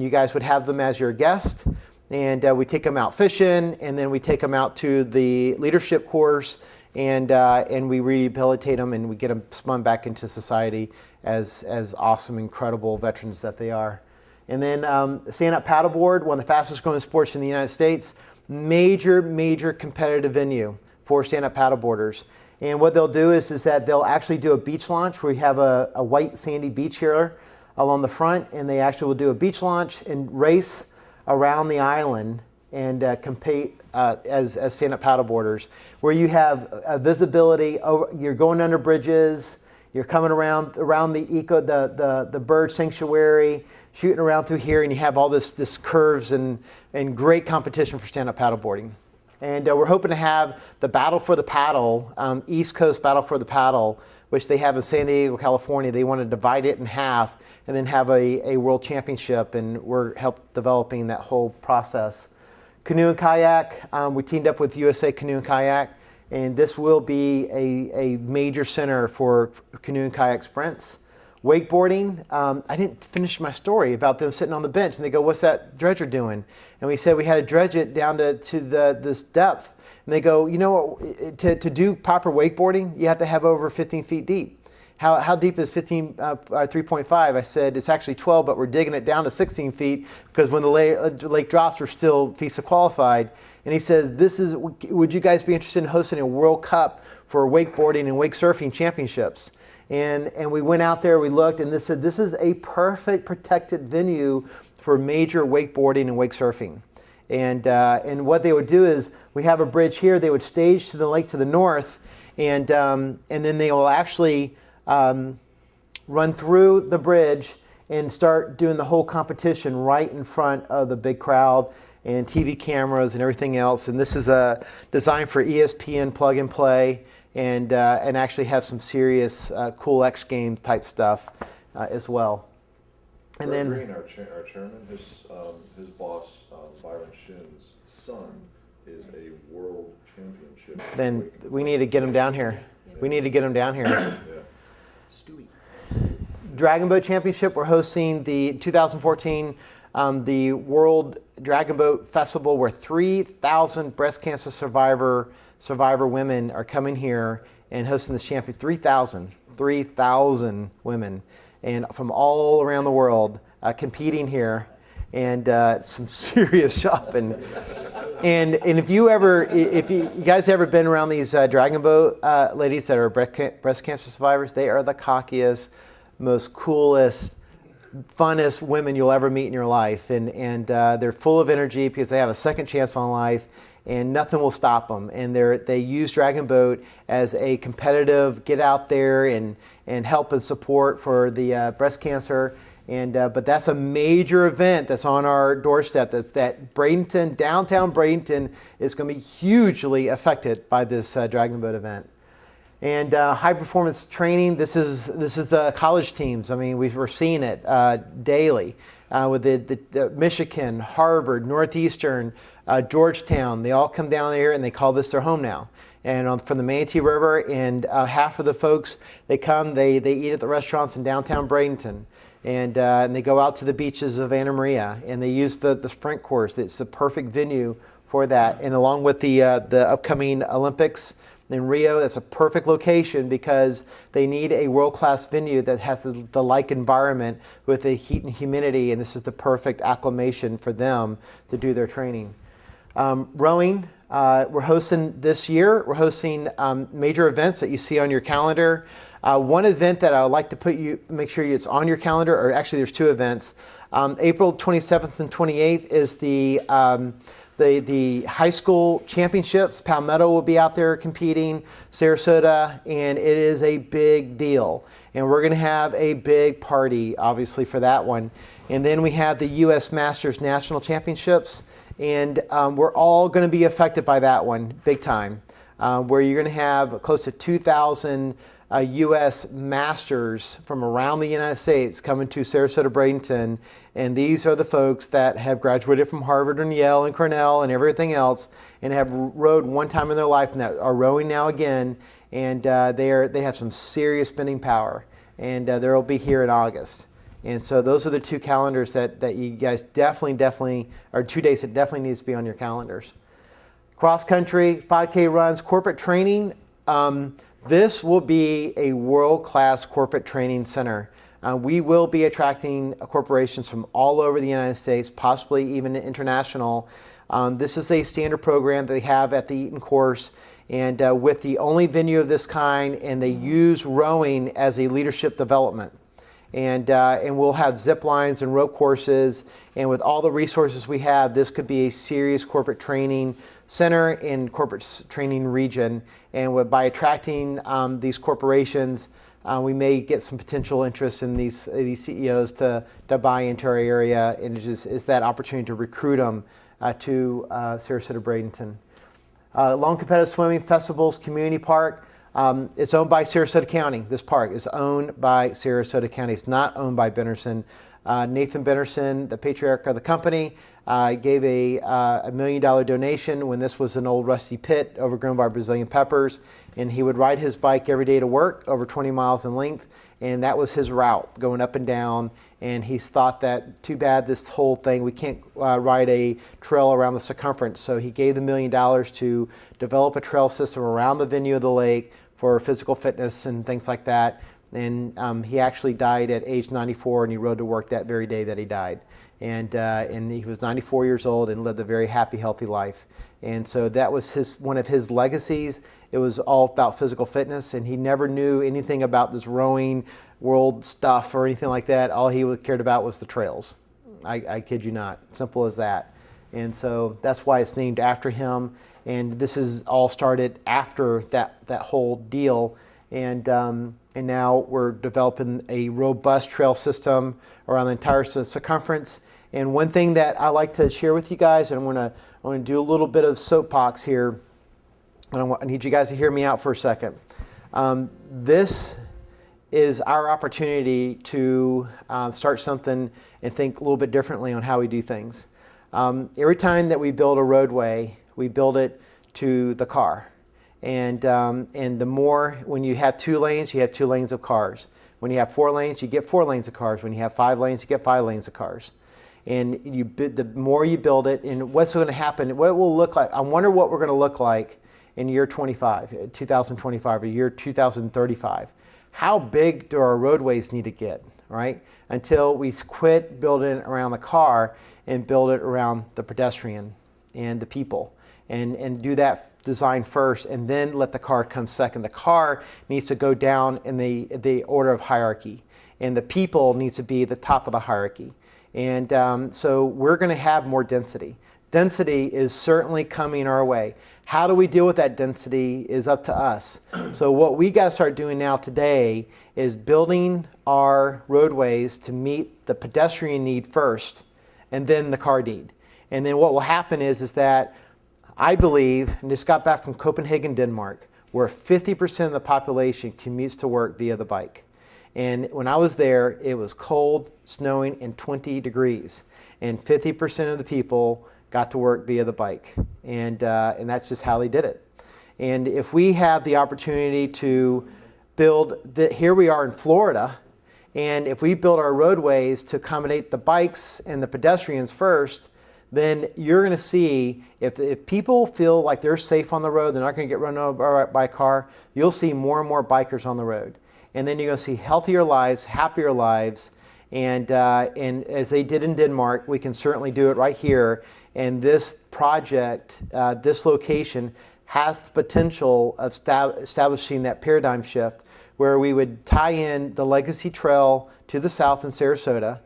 you guys would have them as your guest. And we take them out fishing, and then we take them out to the leadership course, and we rehabilitate them, and we get them spun back into society as awesome, incredible veterans that they are. And then stand-up paddleboard, one of the fastest growing sports in the United States. Major competitive venue for stand-up paddleboarders. And what they'll do is that they'll actually do a beach launch. We have a white sandy beach here along the front, and they actually will do a beach launch and race around the island and compete as stand-up paddleboarders, where you have visibility. You're going under bridges. You're coming around the bird sanctuary, shooting around through here, and you have all this curves and great competition for stand-up paddleboarding. And we're hoping to have the Battle for the Paddle, East Coast Battle for the Paddle, which they have in San Diego, California. They want to divide it in half and then have a world championship, and we're helping developing that whole process. Canoe and kayak, we teamed up with USA Canoe and Kayak, and this will be a major center for canoe and kayak sprints. Wakeboarding, I didn't finish my story about them sitting on the bench, and they go, "What's that dredger doing?" And we said we had to dredge it down to this depth. And they go, to do proper wakeboarding, you have to have over 15 feet deep. How deep is 3.5? I said, it's actually 12, but we're digging it down to 16 feet because when the lake drops, we're still FISA qualified. And he says, would you guys be interested in hosting a World Cup for wakeboarding and wake surfing championships? And we went out there, we looked, and this said, this is a perfect protected venue for major wakeboarding and wake surfing. And what they would do is, we have a bridge here, they would stage to the lake to the north, and then they will actually run through the bridge and start doing the whole competition right in front of the big crowd and TV cameras and everything else. And this is designed for ESPN plug and play, and actually have some serious cool X game type stuff as well. And Greg then Green, our chairman, his boss, Byron Shin's son, is a world championship. Then we need to get him down here. We need to get him down here. Yeah. Stewie. Dragon Boat Championship, we're hosting the 2014 the World Dragon Boat Festival, where 3,000 breast cancer survivor women are coming here and hosting this championship. 3,000 women, and from all around the world competing here, and some serious shopping. And if you guys ever been around these Dragon Boat ladies that are breast cancer survivors, they are the cockiest, most coolest, funnest women you'll ever meet in your life. And they're full of energy because they have a second chance on life. and nothing will stop them. And they use Dragon Boat as a competitive get out there and help and support for the breast cancer. And but that's a major event that's on our doorstep. That Bradenton, downtown Bradenton, is going to be hugely affected by this Dragon Boat event. And high performance training. This is the college teams. I mean, we're seeing it daily with the Michigan, Harvard, Northeastern, Georgetown. They all come down there and they call this their home now. And from the Manatee River, and half of the folks they come, they eat at the restaurants in downtown Bradenton. And they go out to the beaches of Anna Maria, and they use the sprint course. It's the perfect venue for that. And along with the upcoming Olympics in Rio, that's a perfect location because they need a world-class venue that has the like environment with the heat and humidity, and this is the perfect acclimation for them to do their training. Rowing, we're hosting this year. We're hosting major events that you see on your calendar. One event that I would like to make sure it's on your calendar, or actually there's two events. April 27th and 28th is the high school championships. Palmetto will be out there competing, Sarasota, and it is a big deal. And we're going to have a big party, obviously, for that one. And then we have the U.S. Masters National Championships, and we're all going to be affected by that one, big time, where you're going to have close to 2,000 U.S. Masters from around the United States coming to Sarasota, Bradenton, and these are the folks that have graduated from Harvard and Yale and Cornell and everything else, and have rowed one time in their life and that are rowing now again, and they have some serious spending power, and they'll be here in August. And so those are the two calendars that you guys definitely, or 2 days that definitely needs to be on your calendars. Cross country, 5K runs, corporate training. This will be a world-class corporate training center. We will be attracting corporations from all over the United States, possibly even international. This is a standard program that they have at the Eaton course, and with the only venue of this kind, and they use rowing as a leadership development. And we'll have zip lines and rope courses, and with all the resources we have, this could be a serious corporate training center and corporate training region. And by attracting these corporations, we may get some potential interest in these CEOs to buy into our area, and it's that opportunity to recruit them to Sarasota Bradenton. Long competitive swimming, festivals, community park. It's owned by Sarasota County. This park is owned by Sarasota County. It's not owned by Benderson. Nathan Benderson, the patriarch of the company, gave a $1 million donation when this was an old rusty pit overgrown by Brazilian peppers. And he would ride his bike every day to work, over 20 miles in length. And that was his route, going up and down. And he's thought that, too bad this whole thing, we can't ride a trail around the circumference. So he gave the $1 million to develop a trail system around the venue of the lake for physical fitness and things like that. And he actually died at age 94, and he rode to work that very day that he died. And he was 94 years old and lived a very happy, healthy life. And so that was one of his legacies. It was all about physical fitness, and he never knew anything about this rowing world stuff or anything like that. All he cared about was the trails. I kid you not. Simple as that. And so that's why it's named after him. And this is all started after that whole deal. And now we're developing a robust trail system around the entire circumference. And one thing that I like to share with you guys, and I'm going to do a little bit of soapbox here, and I need you guys to hear me out for a second. This is our opportunity to start something and think a little bit differently on how we do things. Every time that we build a roadway, we build it to the car. And the more, when you have 2 lanes, you have 2 lanes of cars. When you have 4 lanes, you get 4 lanes of cars. When you have 5 lanes, you get 5 lanes of cars. And the more you build it, and what's going to happen, what it will look like, I wonder what we're going to look like in year 2025, or year 2035. How big do our roadways need to get, right? Until we quit building it around the car and build it around the pedestrian and the people. And do that design first, and then let the car come second. The car needs to go down in the order of hierarchy, and the people needs to be at the top of the hierarchy. And so we're going to have more density. density is certainly coming our way. How do we deal with that density is up to us. So what we got to start doing now today is building our roadways to meet the pedestrian need first and then the car need. And then what will happen is that I believe, and just got back from Copenhagen, Denmark, where 50% of the population commutes to work via the bike. And when I was there, it was cold, snowing, and 20 degrees. And 50% of the people got to work via the bike. And that's just how they did it. And if we have the opportunity to here we are in Florida, and if we build our roadways to accommodate the bikes and the pedestrians first, then you're going to see if people feel like they're safe on the road, they're not going to get run over by a car, you'll see more and more bikers on the road. And then you're going to see healthier lives, happier lives, and as they did in Denmark, we can certainly do it right here. And this project, this location, has the potential of establishing that paradigm shift where we would tie in the Legacy Trail to the south in Sarasota,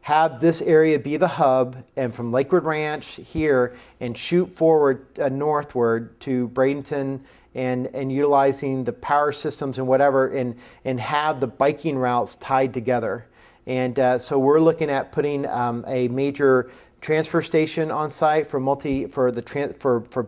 have this area be the hub, and from Lakewood Ranch here, and shoot forward northward to Bradenton, and utilizing the power systems and whatever, and have the biking routes tied together. And so we're looking at putting a major transfer station on site for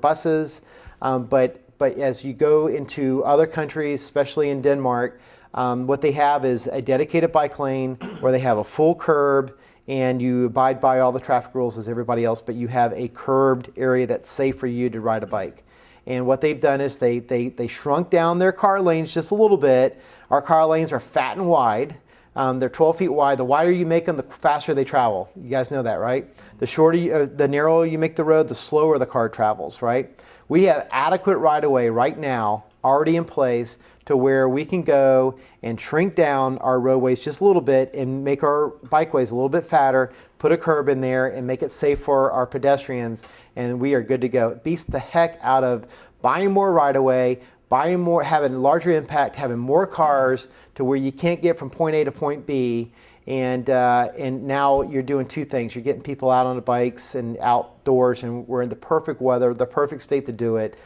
buses, but as you go into other countries, especially in Denmark, what they have is a dedicated bike lane where they have a full curb, and you abide by all the traffic rules as everybody else, but you have a curbed area that's safe for you to ride a bike. And what they've done is they shrunk down their car lanes just a little bit. Our car lanes are fat and wide. They're 12 feet wide. The wider you make them, the faster they travel. You guys know that, right? The shorter, the narrower you make the road, the slower the car travels, right? We have adequate right-of-way right now already in place to where we can go and shrink down our roadways just a little bit and make our bikeways a little bit fatter, put a curb in there and make it safe for our pedestrians, and we are good to go. It beats the heck out of buying more right-of-way, buying more, having larger impact, having more cars to where you can't get from point A to point B. And now you're doing two things. You're getting people out on the bikes and outdoors, and we're in the perfect weather, the perfect state to do it.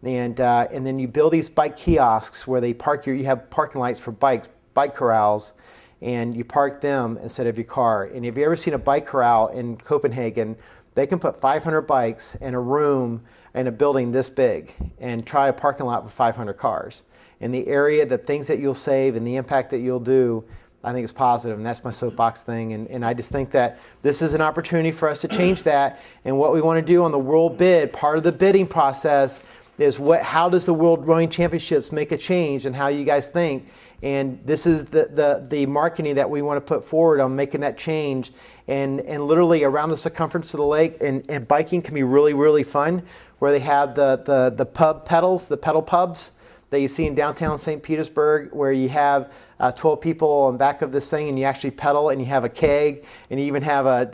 And then you build these bike kiosks where they park you have parking lights for bikes, bike corrals, and you park them instead of your car. And if you've ever seen a bike corral in Copenhagen, they can put 500 bikes in a room in a building this big and try a parking lot with 500 cars. And the area, the things that you'll save and the impact that you'll do, I think is positive, and that's my soapbox thing. And I just think that this is an opportunity for us to change that. And what we want to do on the world bid, part of the bidding process is how does the World Rowing Championships make a change, and how you guys think. And this is the marketing that we want to put forward on making that change. And literally around the circumference of the lake, and biking can be really, really fun, where they have the pub pedals, the pedal pubs that you see in downtown St. Petersburg, where you have 12 people on the back of this thing, and you actually pedal, and you have a keg, and you even have a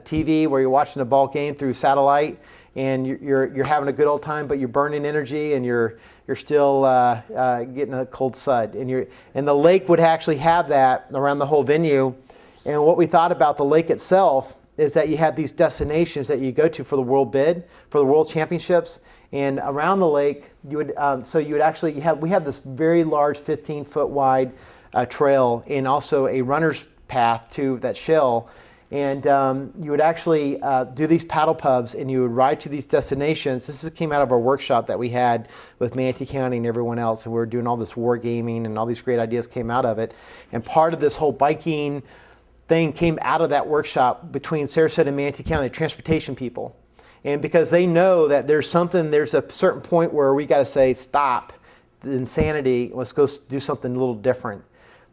TV where you're watching a ball game through satellite, and you're having a good old time, but you're burning energy, and you're still getting a cold sud. And the lake would actually have that around the whole venue. And what we thought about the lake itself is that you have these destinations that you go to for the world bid, for the world championships. And around the lake, we have this very large 15-foot wide trail, and also a runner's path to that shell. And you would actually do these paddle pubs, and you would ride to these destinations. This came out of our workshop that we had with Manatee County and everyone else, and we were doing all this war gaming, and all these great ideas came out of it. And part of this whole biking thing came out of that workshop between Sarasota and Manatee County, the transportation people. And because they know that there's a certain point where we got to say, stop the insanity, let's go do something a little different.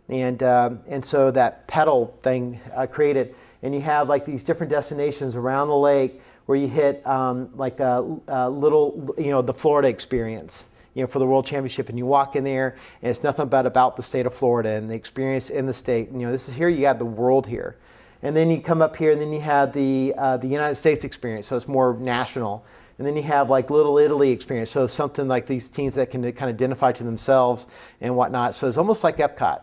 And so that pedal thing created, and you have like these different destinations around the lake where you hit like a little, the Florida experience, for the World Championship, and you walk in there, and it's nothing but about the state of Florida and the experience in the state. And, this is here, you have the world here. And then you come up here, and then you have the United States experience, so it's more national. And then you have like Little Italy experience, so it's something like these teams that can kind of identify to themselves and whatnot. So it's almost like Epcot.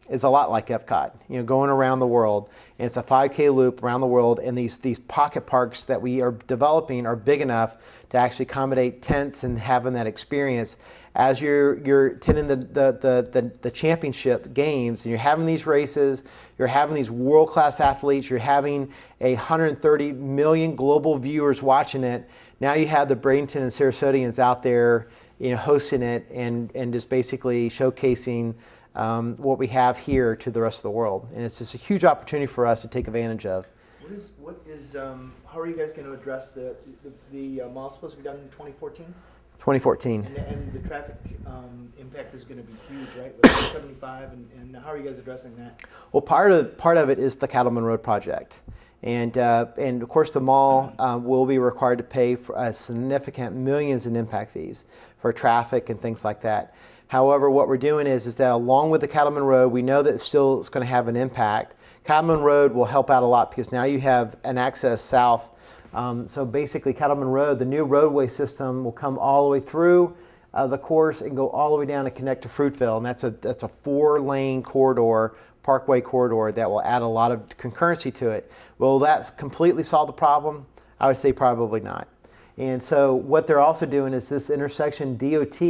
is a lot like Epcot, going around the world. And it's a 5K loop around the world, and these pocket parks that we are developing are big enough to actually accommodate tents and having that experience. As you're attending the championship games, and you're having these races, you're having these world-class athletes, you're having 130 million global viewers watching it. Now you have the Bradenton and Sarasotaians out there, hosting it and just basically showcasing what we have here to the rest of the world. And it's just a huge opportunity for us to take advantage of. How are you guys going to address the mall supposed to be done in 2014? 2014. And the traffic impact is going to be huge, right? With 75, and how are you guys addressing that? Well, part of it is the Cattleman Road project. And of course the mall will be required to pay for significant millions in impact fees for traffic and things like that. However, what we're doing is that along with the Cattleman Road, we know that it's going to have an impact. Cattleman Road will help out a lot because now you have an access south. So basically Cattleman Road, the new roadway system will come all the way through the course and go all the way down and connect to Fruitville. And that's a 4-lane corridor, parkway corridor that will add a lot of concurrency to it. Will that completely solve the problem? I would say probably not. And so what they're also doing is this intersection, DOT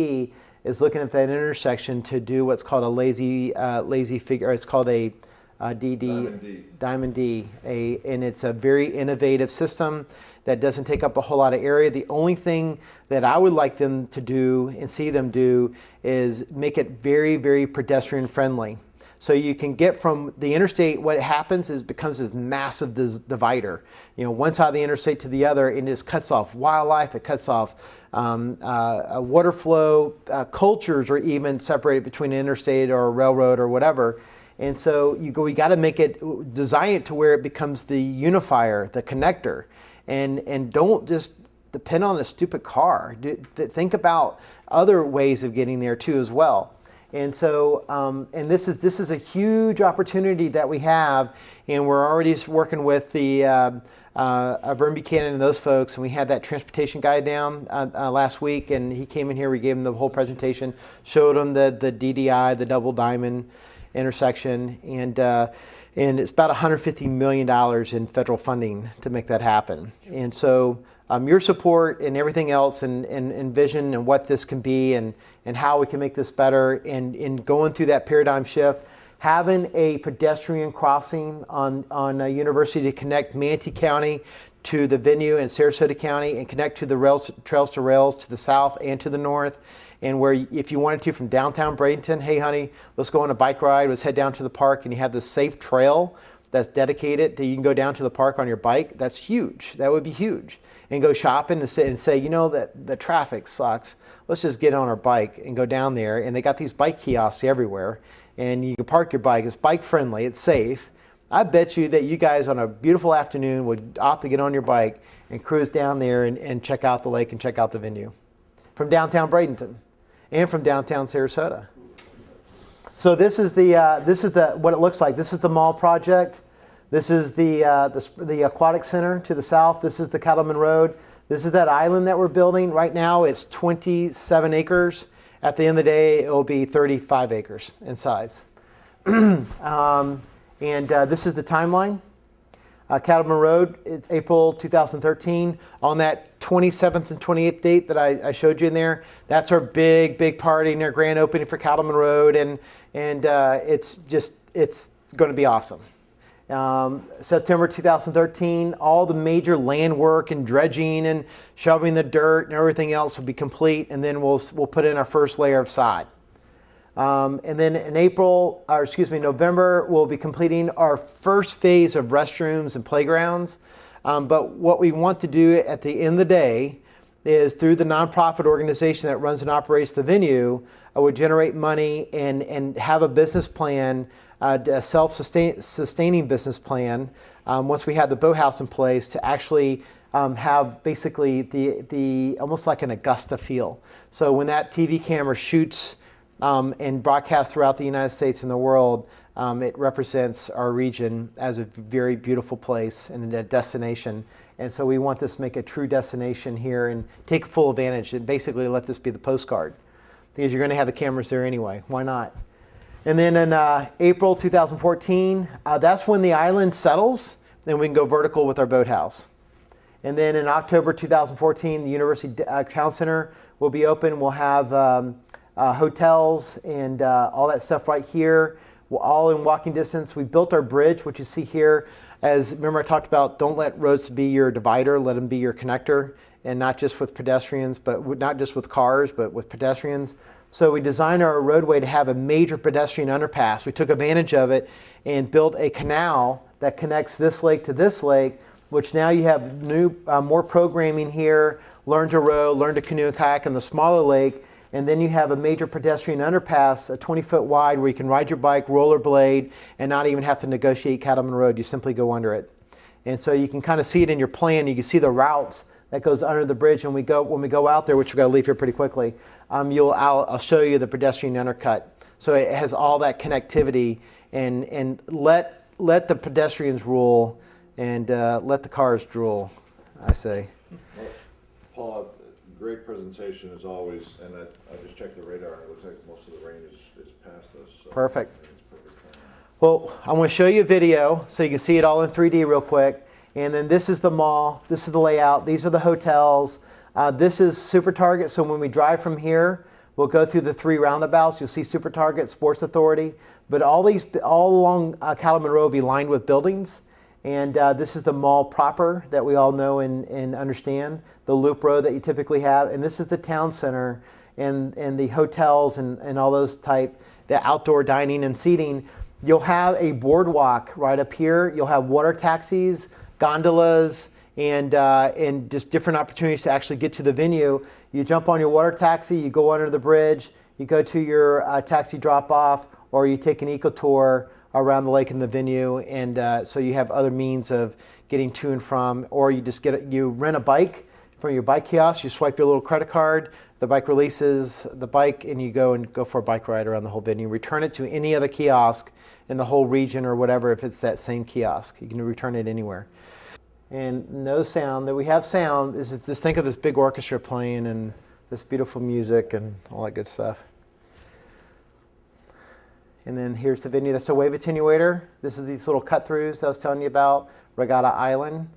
is looking at that intersection to do what's called a lazy figure. It's called a Diamond D. And it's a very innovative system that doesn't take up a whole lot of area. The only thing that I would like them to do and see them do is make it very, very pedestrian friendly. So you can get from the interstate, what happens is becomes this massive divider. One side of the interstate to the other, and it just cuts off wildlife, it cuts off water flow, cultures are even separated between an interstate or a railroad or whatever. And so we got to make it, design it to where it becomes the unifier, the connector, and don't just depend on a stupid car. Think about other ways of getting there too as well. And so, and this is a huge opportunity that we have, and we're already working with the Vern Buchanan and those folks, and we had that transportation guy down last week, and he came in here, we gave him the whole presentation, showed him the DDI, the double diamond intersection, and it's about $150 million in federal funding to make that happen. And so your support and everything else and vision and what this can be and how we can make this better and going through that paradigm shift, having a pedestrian crossing on University to connect Manatee County to the venue in Sarasota County and connect to the trails to rails to the south and to the north. And where if you wanted to from downtown Bradenton, hey honey, let's go on a bike ride, let's head down to the park, and you have this safe trail that's dedicated that you can go down to the park on your bike. That's huge. That would be huge. And go shopping and say that the traffic sucks. Let's just get on our bike and go down there. And they got these bike kiosks everywhere. And you can park your bike. It's bike friendly. It's safe. I bet you that you guys on a beautiful afternoon would opt to get on your bike and cruise down there and check out the lake and check out the venue from downtown Bradenton and from downtown Sarasota. So this is what it looks like. This is the mall project. This is the aquatic center to the south. This is the Cattleman Road. This is that island that we're building. Right now it's 27 acres. At the end of the day, it will be 35 acres in size. This is the timeline. Cattleman Road, it's April 2013. On that 27th and 28th date that I showed you in there, that's our big party and our grand opening for Cattleman Road, and it's going to be awesome. September 2013, all the major land work and dredging and shoveling the dirt and everything else will be complete, and then we'll put in our first layer of sod. And then in November, we'll be completing our first phase of restrooms and playgrounds. But what we want to do at the end of the day is through the nonprofit organization that runs and operates the venue, would generate money and have a business plan, a self-sustaining business plan, once we have the boathouse in place to actually have basically the almost like an Augusta feel. So when that TV camera shoots and broadcasts throughout the United States and the world, it represents our region as a very beautiful place and a destination. And so we want this to make a true destination here and take full advantage and basically let this be the postcard. Because you're going to have the cameras there anyway. Why not? And then in April 2014, that's when the island settles, then we can go vertical with our boathouse. And then in October 2014, the University Town Center will be open. We'll have hotels and all that stuff right here, all in walking distance. We built our bridge, which you see here. As remember I talked about, don't let roads be your divider, let them be your connector, and not just with pedestrians, but not just with cars, but with pedestrians. So we designed our roadway to have a major pedestrian underpass. We took advantage of it and built a canal that connects this lake to this lake, which now you have new, more programming here, learn to row, learn to canoe and kayak in the smaller lake, and then you have a major pedestrian underpass, a 20-foot wide, where you can ride your bike, rollerblade, and not even have to negotiate Cattleman Road. You simply go under it. And so you can kind of see it in your plan. You can see the routes that goes under the bridge. And when we go out there, which we're going to leave here pretty quickly, I'll show you the pedestrian undercut. So it has all that connectivity, and let the pedestrians rule, and let the cars drool, I say. Well, Paul, great presentation as always, and I just checked the radar, and it looks like most of the rain is past us. So Perfect. I think it's perfect timing. Well, I want to show you a video so you can see it all in 3D real quick. And then this is the mall. This is the layout. These are the hotels. This is Super Target. So when we drive from here, we'll go through the 3 roundabouts. You'll see Super Target, Sports Authority. But all along Cattleman Road will be lined with buildings. And this is the mall proper that we all know and understand, the loop road that you typically have. And this is the town center and the hotels and all those type, the outdoor dining and seating. You'll have a boardwalk right up here. You'll have water taxis, gondolas, and just different opportunities to actually get to the venue. You jump on your water taxi, you go under the bridge, you go to your taxi drop-off, or you take an eco tour around the lake and the venue, and so you have other means of getting to and from, or you just you rent a bike from your bike kiosk, you swipe your little credit card, the bike releases the bike, and you go for a bike ride around the whole venue. Return it to any other kiosk in the whole region or whatever if it's that same kiosk. You can return it anywhere. And no sound. That we have sound is just think of this big orchestra playing and this beautiful music and all that good stuff. And then here's the venue. That's a wave attenuator. This is these little cut-throughs that I was telling you about, Regatta Island.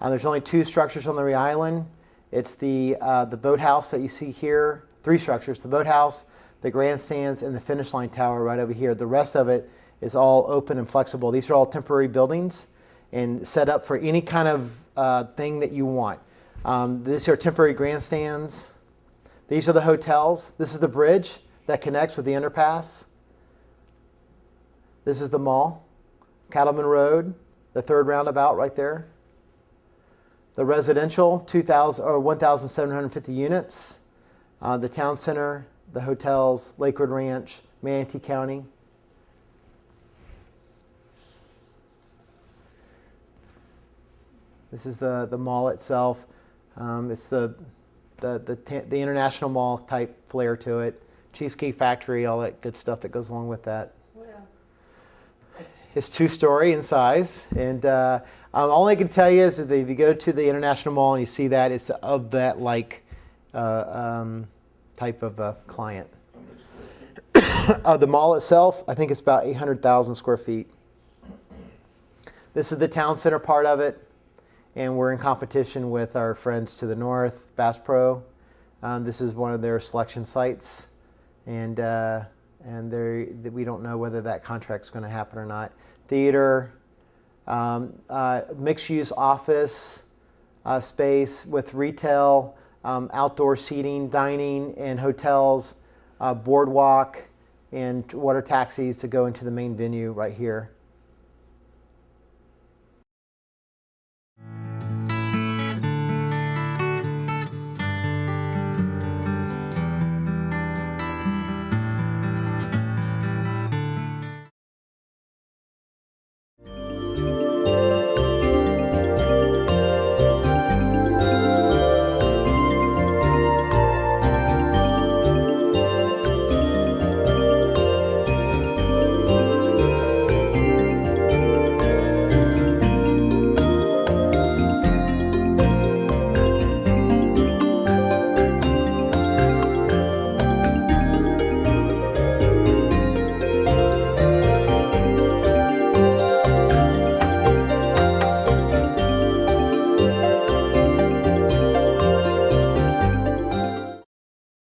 There's only 2 structures on the island. It's the boathouse that you see here. 3 structures, the boathouse, the grandstands, and the finish line tower right over here. The rest of it is all open and flexible. These are all temporary buildings and set up for any kind of thing that you want. These are temporary grandstands. These are the hotels. This is the bridge that connects with the underpass. This is the mall, Cattleman Road, the 3rd roundabout right there. The residential, 1,750 units. The town center, the hotels, Lakewood Ranch, Manatee County. This is the mall itself. It's the international mall type flair to it. Cheesecake Factory, all that good stuff that goes along with that. What else? It's 2-story in size, and all I can tell you is that if you go to the International Mall and you see that, it's of that like type of client. The mall itself, I think it's about 800,000 square feet. This is the town center part of it, and we're in competition with our friends to the north, Bass Pro. This is one of their selection sites, and we don't know whether that contract's going to happen or not. Theater, mixed-use office space with retail, outdoor seating, dining, and hotels, boardwalk, and water taxis to go into the main venue right here.